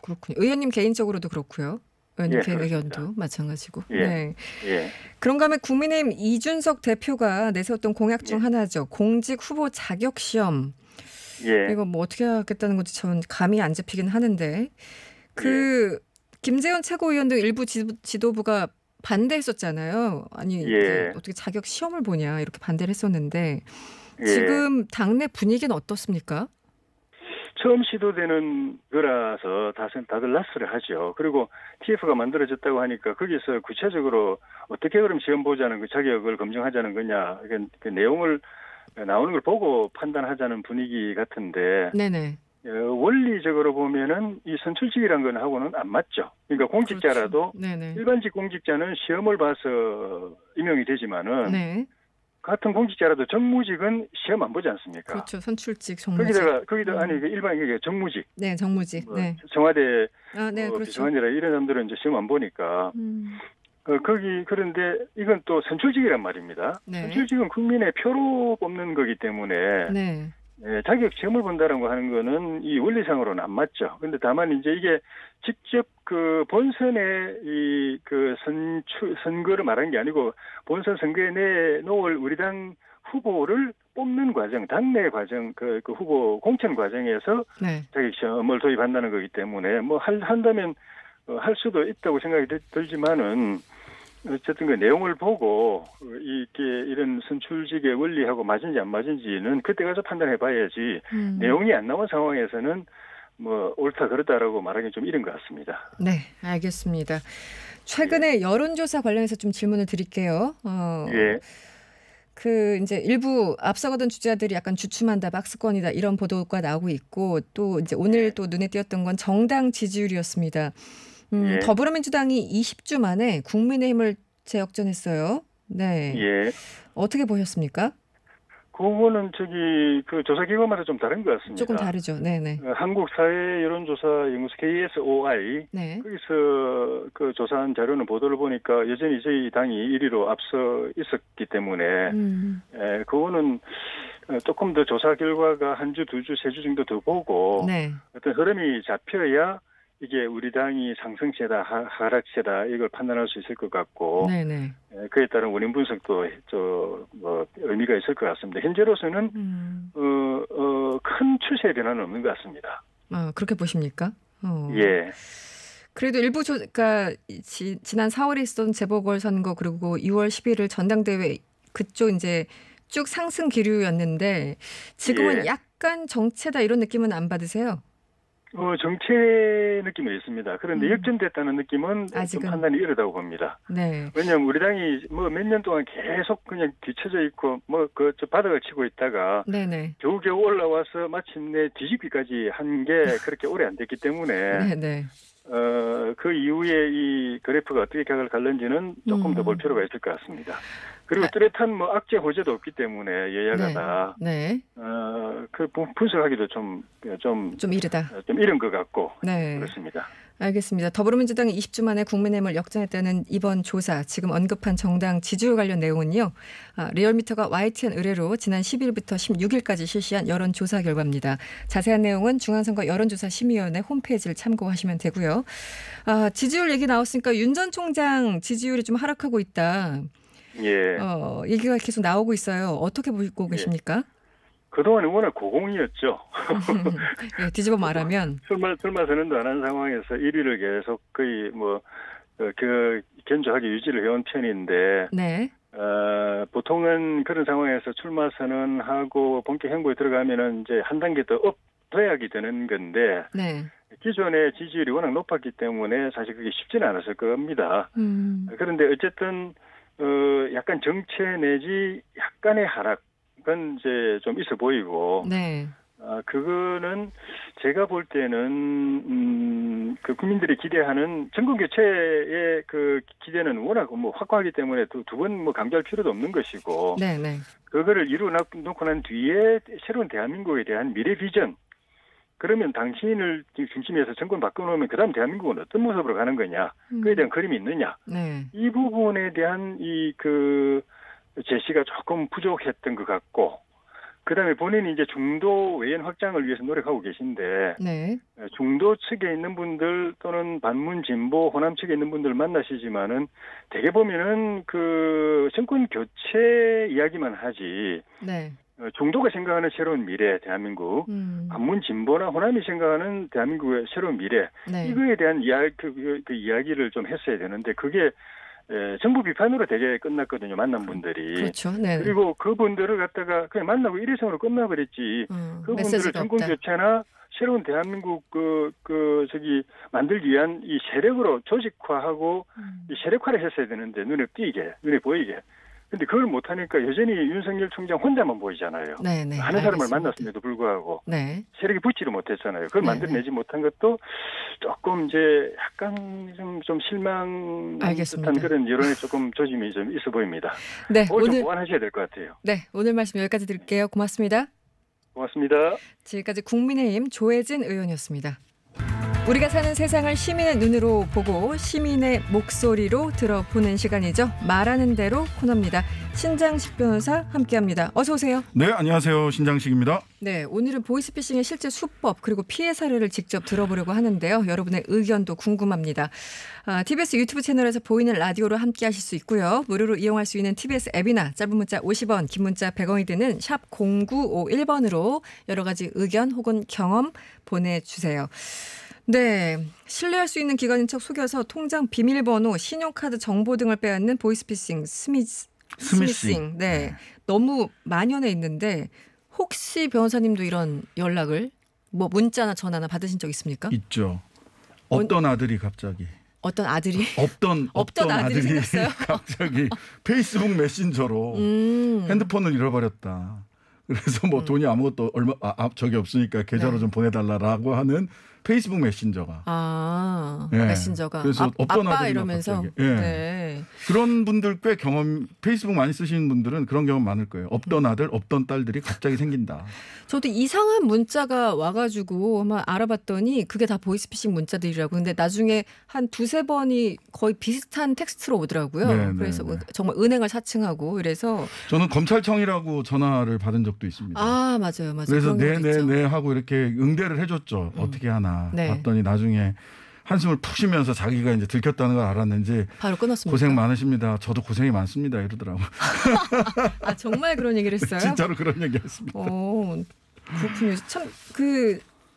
그렇군요. 의원님 개인적으로도 그렇고요. 의원님 개인 의견도 마찬가지고. 네. 그런가 하면 국민의힘 이준석 대표가 내세웠던 공약 중 하나죠. 공직 후보 자격 시험. 이거 뭐 어떻게 하겠다는 건지 전 감이 안 잡히긴 하는데, 김재원 최고위원 등 일부 지도부가 반대했었잖아요. 아니 어떻게 자격 시험을 보냐, 이렇게 반대를 했었는데 지금 당내 분위기는 어떻습니까? 처음 시도되는 거라서 다들 낯설어 하죠. 그리고 TF가 만들어졌다고 하니까 거기서 구체적으로 어떻게 그럼 시험 보자는 그 자격을 검증하자는 거냐, 그 내용을 나오는 걸 보고 판단하자는 분위기 같은데, 네네. 원리적으로 보면은 이 선출직이란 건 하고는 안 맞죠. 그러니까 공직자라도 일반직 공직자는 시험을 봐서 임용이 되지만은 같은 공직자라도 정무직은 시험 안 보지 않습니까? 그렇죠. 선출직, 정무직. 거기다가 아니 일반 이게 정무직. 네, 정무직. 청와대 그렇죠. 비서관이라 이런 사람들은 이제 시험 안 보니까. 그런데 이건 또 선출직이란 말입니다. 선출직은 국민의 표로 뽑는 거기 때문에 자격 시험을 본다는 거 하는 거는 이 원리상으로는 안 맞죠. 근데 다만 이제 이게 직접 그 본선에 선거를 말한 게 아니고 본선 선거에 내놓을 우리 당 후보를 뽑는 과정, 당내 과정, 그 후보 공천 과정에서 자격 시험을 도입한다는 거기 때문에 뭐 한다면 할 수도 있다고 생각이 들지만은, 어쨌든 그 내용을 보고 이런 선출직의 원리하고 맞은지 안 맞은지는 그때 가서 판단해 봐야지, 내용이 안 나온 상황에서는 뭐 옳다 그렇다라고 말하기는 좀 이른 것 같습니다. 네, 알겠습니다. 최근에 여론조사 관련해서 좀 질문을 드릴게요. 이제 일부 앞서가던 주자들이 약간 주춤한다, 박스권이다, 이런 보도가 나오고 있고, 또 이제 오늘 또 눈에 띄었던 건 정당 지지율이었습니다. 더불어민주당이 20주 만에 국민의힘을 재역전했어요. 네. 어떻게 보셨습니까? 그거는 그 조사기관마다 좀 다른 것 같습니다. 조금 다르죠. 네네. 한국사회여론조사연구소 KSOI. 거기서 그 조사한 자료는 보도를 보니까 여전히 저희 당이 1위로 앞서 있었기 때문에, 그거는 조금 더 조사 결과가 한 주, 두 주, 세 주 정도 더 보고 어떤 흐름이 잡혀야 이게 우리 당이 상승세다, 하락세다, 이걸 판단할 수 있을 것 같고, 그에 따른 원인 분석도 의미가 있을 것 같습니다. 현재로서는 큰 추세 변화는 없는 것 같습니다. 그렇게 보십니까? 그래도 일부 그러니까 지난 4월에 있었던 재보궐선거, 그리고 6월 11일 전당대회 그쪽 이제 쭉 상승 기류였는데 지금은 약간 정체다 이런 느낌은 안 받으세요? 정체 느낌이 있습니다. 그런데 역전됐다는 느낌은 아직은 좀 판단이 이르다고 봅니다. 네. 왜냐하면 우리 당이 뭐 몇 년 동안 계속 그냥 뒤쳐져 있고 저 바닥을 치고 있다가 네네. 겨우겨우 올라와서 마침내 뒤집기까지 한 게 그렇게 오래 안 됐기 때문에 네네. 그 이후에 이 그래프가 어떻게 각을 갈는지는 조금 더 볼 필요가 있을 것 같습니다. 그리고 뚜렷한 악재 호재도 없기 때문에 여야가 다 그 분석하기도 좀 이르다. 좀 이른 것 같고 네. 그렇습니다. 알겠습니다. 더불어민주당이 20주 만에 국민의힘을 역전했다는 이번 조사, 지금 언급한 정당 지지율 관련 내용은요. 리얼미터가 YTN 의뢰로 지난 10일부터 16일까지 실시한 여론조사 결과입니다. 자세한 내용은 중앙선거 여론조사심의위원회 홈페이지를 참고하시면 되고요. 지지율 얘기 나왔으니까 윤 전 총장 지지율이 좀 하락하고 있다. 예. 얘기가 계속 나오고 있어요. 어떻게 보고 계십니까? 그동안은 워낙 고공이었죠. 네, 뒤집어 말하면 출마 선언도 안 한 상황에서 1위를 계속 거의 견조하게 유지를 해온 편인데 네. 보통은 그런 상황에서 출마 선언하고 본격 행보에 들어가면은 이제 한 단계 더 업돼야기 되는 건데 네. 기존의 지지율이 워낙 높았기 때문에 사실 그게 쉽지는 않았을 겁니다. 그런데 어쨌든 약간 정체 내지 약간의 하락은 이제 좀 있어 보이고, 네. 그거는 제가 볼 때는 그 국민들이 기대하는 정권 교체의 그 기대는 워낙 확고하기 때문에 두 번 강조할 필요도 없는 것이고, 네, 네. 그거를 이루어놓고 난 뒤에 새로운 대한민국에 대한 미래 비전. 그러면 당신을 중심에서 정권 바꿔놓으면 그다음 대한민국은 어떤 모습으로 가는 거냐? 그에 대한 그림이 있느냐? 네. 이 부분에 대한 제시가 조금 부족했던 것 같고, 그다음에 본인이 이제 중도 외연 확장을 위해서 노력하고 계신데, 네. 중도 측에 있는 분들 또는 반문 진보 호남 측에 있는 분들 만나시지만은 대개 보면은 그 정권 교체 이야기만 하지. 네. 중도가 생각하는 새로운 미래 대한민국, 반문 진보나 호남이 생각하는 대한민국의 새로운 미래, 네. 이거에 대한 그 이야기를 좀 했어야 되는데 그게 정부 비판으로 되게 끝났거든요. 만난 분들이. 그렇죠. 네. 그리고 그분들을 갖다가 그냥 만나고 일회성으로 끝나버렸지. 그분들을 정권 교체나 새로운 대한민국 만들기 위한 이 세력으로 조직화하고 이 세력화를 했어야 되는데 눈에 보이게. 근데 그걸 못하니까 여전히 윤석열 총장 혼자만 보이잖아요. 네네. 많은 사람을 만났음에도 불구하고 네. 세력이 붙지를 못했잖아요. 그걸 만들어내지 못한 것도 조금 이제 약간 좀 실망 듯한 그런 여론에 조금 조짐이 좀 있어 보입니다. 네, 오늘 좀 보완하셔야 될 것 같아요. 네, 오늘 말씀 여기까지 드릴게요. 고맙습니다. 고맙습니다. 지금까지 국민의힘 조혜진 의원이었습니다. 우리가 사는 세상을 시민의 눈으로 보고 시민의 목소리로 들어보는 시간이죠. 말하는 대로 코너입니다. 신장식 변호사 함께합니다. 어서 오세요. 네, 안녕하세요. 신장식입니다. 네, 오늘은 보이스피싱의 실제 수법 그리고 피해 사례를 직접 들어보려고 하는데요. 여러분의 의견도 궁금합니다. TBS 유튜브 채널에서 보이는 라디오로 함께하실 수 있고요. 무료로 이용할 수 있는 TBS 앱이나 짧은 문자 50원, 긴 문자 100원이 드는 샵 0951번으로 여러 가지 의견 혹은 경험 보내주세요. 네, 신뢰할 수 있는 기관인 척 속여서 통장 비밀번호, 신용카드 정보 등을 빼앗는 보이스피싱, 스미싱. 네, 너무 만연해 있는데 혹시 변호사님도 이런 연락을 문자나 전화나 받으신 적 있습니까? 있죠. 어떤 아들이 갑자기. 어떤 아들이? 없던 아들이 생겼어요? 갑자기 페이스북 메신저로 핸드폰을 잃어버렸다. 그래서 돈이 아무것도 적이 없으니까 계좌로 좀 보내달라고 하는 페이스북 메신저가. 네. 메신저가. 그래서 없던 아빠 아들이 이러면서. 네. 그런 분들 꽤 페이스북 많이 쓰시는 분들은 그런 경험 많을 거예요. 없던 아들, 없던 딸들이 갑자기 생긴다. 저도 이상한 문자가 와가지고 한번 알아봤더니 그게 다 보이스피싱 문자들이라고. 근데 나중에 한 두세 번이 거의 비슷한 텍스트로 오더라고요. 네, 그래서 정말 은행을 사칭하고 그래서. 저는 검찰청이라고 전화를 받은 적도 있습니다. 맞아요. 그래서 네 하고 이렇게 응대를 해줬죠. 어떻게 하나. 봤더니 나중에 한숨을 푹 쉬면서 자기가 이제 들켰다는 걸 알았는지 바로 끊었습니다. 고생 많습니다. 저도 고생이 많습니다. 이러더라고. 정말 그런 얘기를 했어요? 진짜로 그런 얘기했습니다. 그렇군요. 참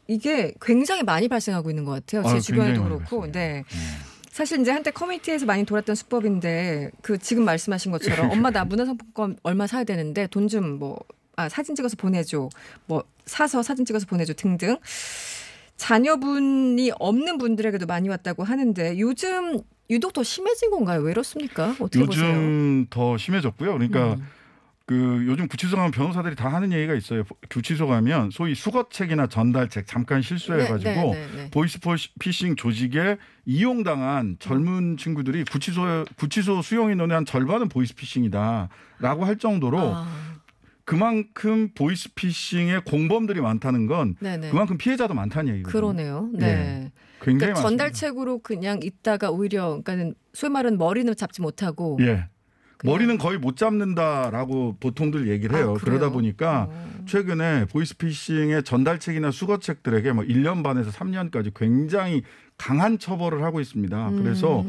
이게 굉장히 많이 발생하고 있는 것 같아요. 제 주변에도 그렇고. 네. 사실 이제 한때 커뮤니티에서 많이 돌았던 수법인데 그 지금 말씀하신 것처럼 엄마 나 문화상품권 얼마 사야 되는데 돈 좀 사진 찍어서 보내줘. 사서 사진 찍어서 보내줘 등등. 자녀분이 없는 분들에게도 많이 왔다고 하는데 요즘 유독 더 심해진 건가요? 왜 이렇습니까? 어떻게 보세요? 요즘 더 심해졌고요. 그러니까 요즘 구치소 가면 변호사들이 다 하는 얘기가 있어요. 구치소 가면 소위 수거책이나 전달책 잠깐 실수해가지고 보이스피싱 조직에 이용당한 젊은 친구들이 구치소 수용 인원의 한 절반은 보이스피싱이다라고 할 정도로 그만큼 보이스피싱의 공범들이 많다는 건 그만큼 피해자도 많다는 얘기거든요. 그러네요. 네. 굉장히 그러니까 전달책으로 그냥 있다가 오히려 그러니까 소위 말하는 머리는 잡지 못하고 머리는 거의 못 잡는다라고 보통들 얘기를 해요. 그러다 보니까 최근에 보이스피싱의 전달책이나 수거책들에게 1년 반에서 3년까지 굉장히 강한 처벌을 하고 있습니다. 그래서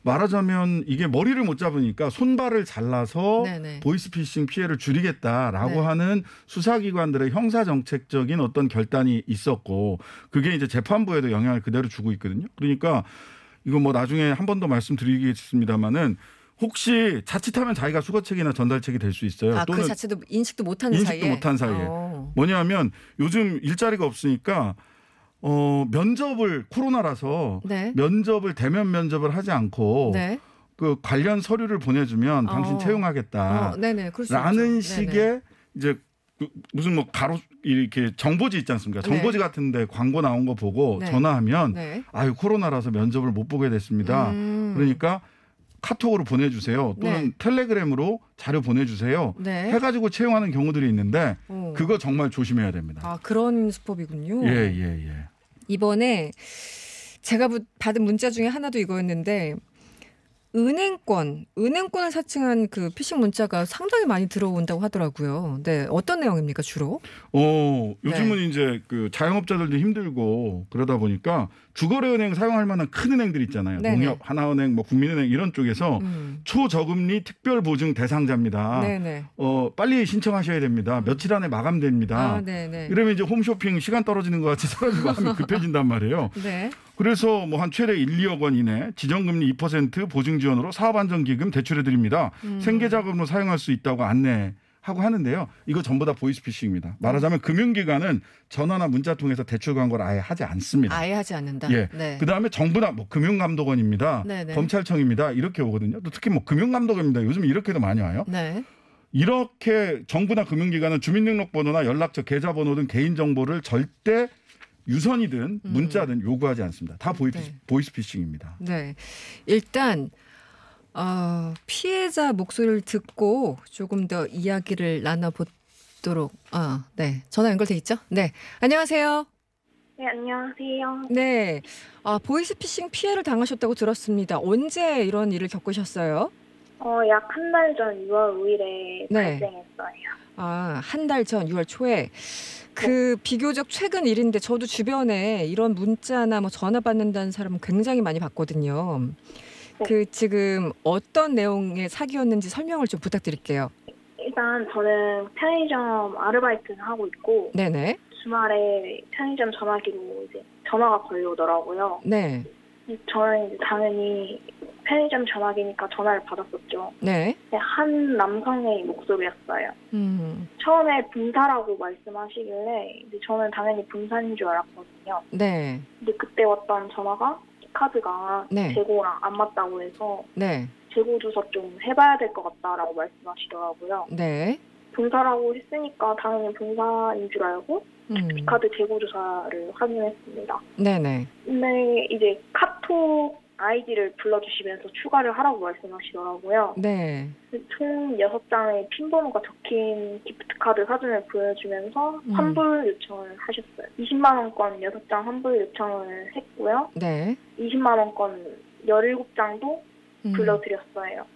말하자면 이게 머리를 못 잡으니까 손발을 잘라서 보이스피싱 피해를 줄이겠다라고 하는 수사기관들의 형사정책적인 어떤 결단이 있었고 그게 이제 재판부에도 영향을 그대로 주고 있거든요. 그러니까 이거 나중에 한 번 더 말씀드리겠습니다마는 혹시 자칫하면 자기가 수거책이나 전달책이 될 수 있어요. 또는 그 자체도 인식도 못하는 사이에. 뭐냐면 요즘 일자리가 없으니까 면접을 코로나라서 면접을 대면 면접을 하지 않고 그 관련 서류를 보내주면 당신 채용하겠다. 라는 식의 이제 무슨 가로 이렇게 정보지 있지 않습니까? 정보지 같은데 광고 나온 거 보고 전화하면 아유 코로나라서 면접을 못 보게 됐습니다. 그러니까 카톡으로 보내주세요. 또는 텔레그램으로 자료 보내주세요. 해가지고 채용하는 경우들이 있는데 그거 정말 조심해야 됩니다. 그런 수법이군요. 예. 이번에 제가 받은 문자 중에 하나도 이거였는데 은행권을 사칭한 그 피싱 문자가 상당히 많이 들어온다고 하더라고요. 네, 어떤 내용입니까 주로? 요즘은 이제 그 자영업자들도 힘들고 그러다 보니까 주거래은행 사용할 만한 큰 은행들 있잖아요. 농협, 하나은행, 국민은행 이런 쪽에서 초저금리 특별보증 대상자입니다. 빨리 신청하셔야 됩니다. 며칠 안에 마감됩니다. 이러면 이제 홈쇼핑 시간 떨어지는 것 같이 사람이 마음이 급해진단 말이에요. 그래서 한 최대 1, 2억 원 이내 지정금리 2% 보증 지원으로 사업안정기금 대출해 드립니다. 생계자금으로 사용할 수 있다고 안내하고 하는데요. 이거 전부 다 보이스피싱입니다. 말하자면 금융기관은 전화나 문자 통해서 대출 광고를 아예 하지 않습니다. 아예 하지 않는다. 그다음에 정부나 금융감독원입니다. 검찰청입니다. 이렇게 오거든요. 또 특히 금융감독원입니다. 요즘 이렇게도 많이 와요. 이렇게 정부나 금융기관은 주민등록번호나 연락처, 계좌번호 등 개인정보를 절대 유선이든 문자든 요구하지 않습니다. 다 보이스피싱입니다. 일단 피해자 목소리를 듣고 조금 더 이야기를 나눠보도록. 전화 연결돼 있죠? 안녕하세요. 네, 안녕하세요. 네, 보이스피싱 피해를 당하셨다고 들었습니다. 언제 이런 일을 겪으셨어요? 약 한 달 전 6월 5일에 발생했어요. 한 달 전 6월 초에. 비교적 최근 일인데 저도 주변에 이런 문자나 전화 받는다는 사람은 굉장히 많이 봤거든요. 지금 어떤 내용의 사기였는지 설명을 좀 부탁드릴게요. 일단 저는 편의점 아르바이트를 하고 있고 주말에 편의점 전화기로 이제 전화가 걸려오더라고요. 저는 이제 당연히 편의점 전화기니까 전화를 받았었죠. 한 남성의 목소리였어요. 처음에 분사라고 말씀하시길래 이제 저는 당연히 분사인 줄 알았거든요. 근데 그때 왔던 전화가 카드가 재고랑 안 맞다고 해서 재고 조사 좀 해봐야 될 것 같다라고 말씀하시더라고요. 분사라고 했으니까 당연히 분사인 줄 알고 카드 재고 조사를 확인했습니다. 근데 이제 카톡 아이디를 불러주시면서 추가를 하라고 말씀하시더라고요. 총 6장의 핀번호가 적힌 기프트카드 사진을 보여주면서 환불 요청을 하셨어요. 20만 원권 6장 환불 요청을 했고요. 20만 원권 17장도 불러드렸어요.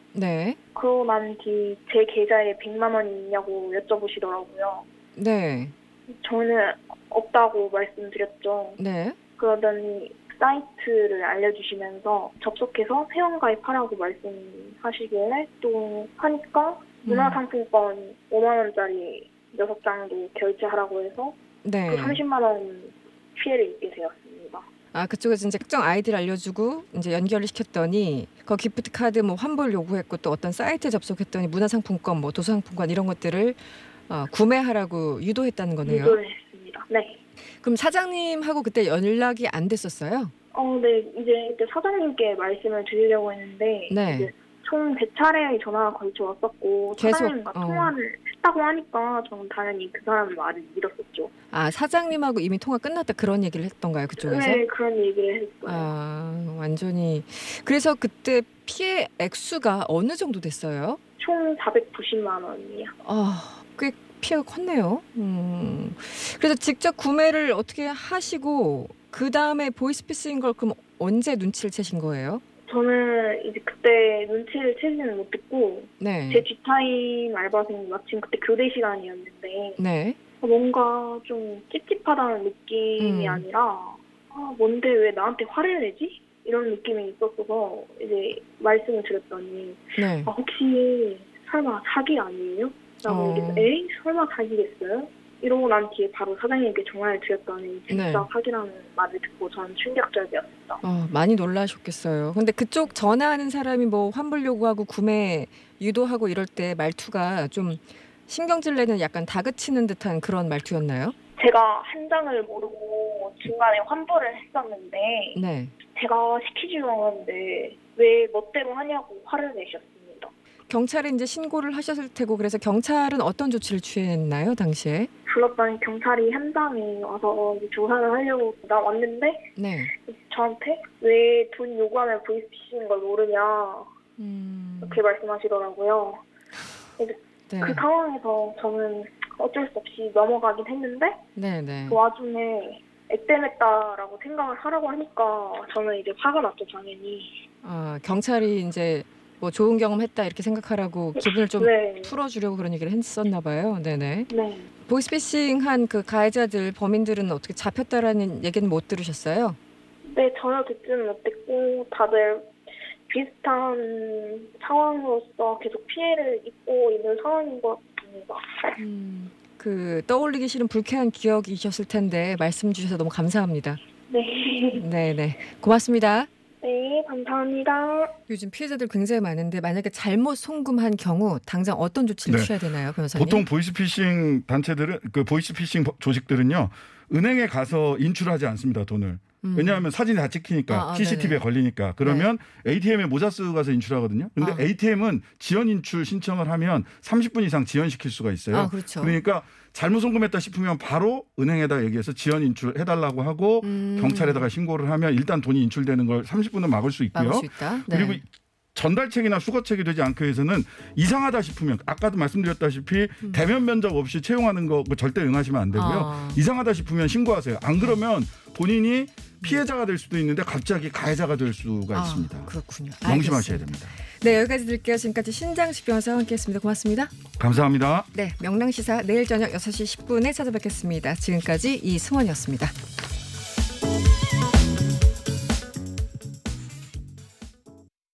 그러고 난 뒤 제 계좌에 100만 원이 있냐고 여쭤보시더라고요. 저는 없다고 말씀드렸죠. 그러더니 사이트를 알려주시면서 접속해서 회원가입하라고 말씀하시길래 또 하니까 문화상품권 5만 원짜리 6장도 결제하라고 해서 그 30만 원 피해를 입게 되었습니다. 아, 그쪽에서 이제 특정 아이디를 알려주고 이제 연결을 시켰더니 그 기프트 카드 뭐 환불 요구했고 또 어떤 사이트에 접속했더니 문화상품권 뭐 도서상품권 이런 것들을 구매하라고 유도했다는 거네요. 유도했습니다. 네. 그럼 사장님하고 그때 연락이 안 됐었어요? 네. 이제 그때 사장님께 말씀을 드리려고 했는데 네. 이제 총 100차례의 전화가 걸쳐 왔었고 계속, 사장님과 통화를 했다고 하니까 저는 당연히 그 사람 말을 믿었었죠. 아, 사장님하고 이미 통화 끝났다 그런 얘기를 했던가요, 그쪽에서? 네, 그런 얘기를 했어요. 아, 완전히. 그래서 그때 피해 액수가 어느 정도 됐어요? 총 490만 원이요. 아, 꽤 피해가 컸네요. 그래서 직접 구매를 어떻게 하시고 그 다음에 보이스피싱인 걸 그럼 언제 눈치를 채신 거예요? 저는 이제 그때 눈치를 채지는 못했고 네. 제 뒷타임 알바생이 마침 그때 교대 시간이었는데 네. 뭔가 좀 찝찝하다는 느낌이 아니라 뭔데 왜 나한테 화를 내지? 이런 느낌이 있었어서 이제 말씀을 드렸더니 네. 혹시 설마 사기 아니에요? 라고 얘기해서 에이? 설마 사기겠어요? 이러고 난 뒤에 바로 사장님께 전화를 드렸더니 진짜 네. 사기라는 말을 듣고 저는 충격적이었습니다. 많이 놀라셨겠어요. 근데 그쪽 전화하는 사람이 뭐 환불 요구하고 구매 유도하고 이럴 때 말투가 좀 신경질 내는 약간 다그치는 듯한 그런 말투였나요? 제가 한 장을 모르고 중간에 환불을 했었는데 네. 제가 시키지도 않았는데 왜 멋대로 하냐고 화를 내셨습니다. 경찰에 이제 신고를 하셨을 테고 그래서 경찰은 어떤 조치를 취했나요, 당시에? 불렀더니 경찰이 현장에 와서 조사를 하려고 왔는데 네. 저한테 왜 돈 요구하면 보이스피싱인 걸 모르냐 이렇게 말씀하시더라고요. 네. 그 상황에서 저는 어쩔 수 없이 넘어가긴 했는데 네네. 그 와중에 액땜했다라고 생각을 하라고 하니까 저는 이제 화가 났죠, 당연히. 경찰이 이제 뭐 좋은 경험했다 이렇게 생각하라고 기분을 좀 네. 풀어주려고 그런 얘기를 했었나 봐요. 네네. 네. 보이스피싱한 그 가해자들 범인들은 어떻게 잡혔다라는 얘기는 못 들으셨어요? 네, 전혀 듣지는 못했고 다들 비슷한 상황으로서 계속 피해를 입고 있는 상황인 것 같습니다. 그 떠올리기 싫은 불쾌한 기억이셨을 텐데 말씀 주셔서 너무 감사합니다. 네. 네네. 고맙습니다. 네, 감사합니다. 요즘 피해자들 굉장히 많은데 만약에 잘못 송금한 경우 당장 어떤 조치를 취해야 되나요, 변호사님? 보통 보이스피싱 단체들은 그 보이스피싱 조직들은요 은행에 가서 인출하지 않습니다, 돈을. 왜냐하면 사진이 다 찍히니까 CCTV에 걸리니까. 그러면 ATM에 모자 쓰고 가서 인출하거든요. 근데 ATM은 지연 인출 신청을 하면 30분 이상 지연시킬 수가 있어요. 그렇죠. 그러니까 잘못 송금했다 싶으면 바로 은행에다 얘기해서 지연 인출해달라고 하고 경찰에다가 신고를 하면 일단 돈이 인출되는 걸 30분은 막을 수 있고요. 막을 수 있다. 네. 그리고 전달책이나 수거책이 되지 않기 위해서는 이상하다 싶으면 아까도 말씀드렸다시피 대면 면접 없이 채용하는 거 절대 응하시면 안 되고요. 이상하다 싶으면 신고하세요. 안 그러면 본인이 피해자가 될 수도 있는데 갑자기 가해자가 될 수가 있습니다. 그렇군요. 명심하셔야 됩니다. 네, 여기까지 드릴게요. 지금까지 신장식 변호사와 함께했습니다. 고맙습니다. 감사합니다. 네, 명랑시사 내일 저녁 6시 10분에 찾아뵙겠습니다. 지금까지 이승원이었습니다.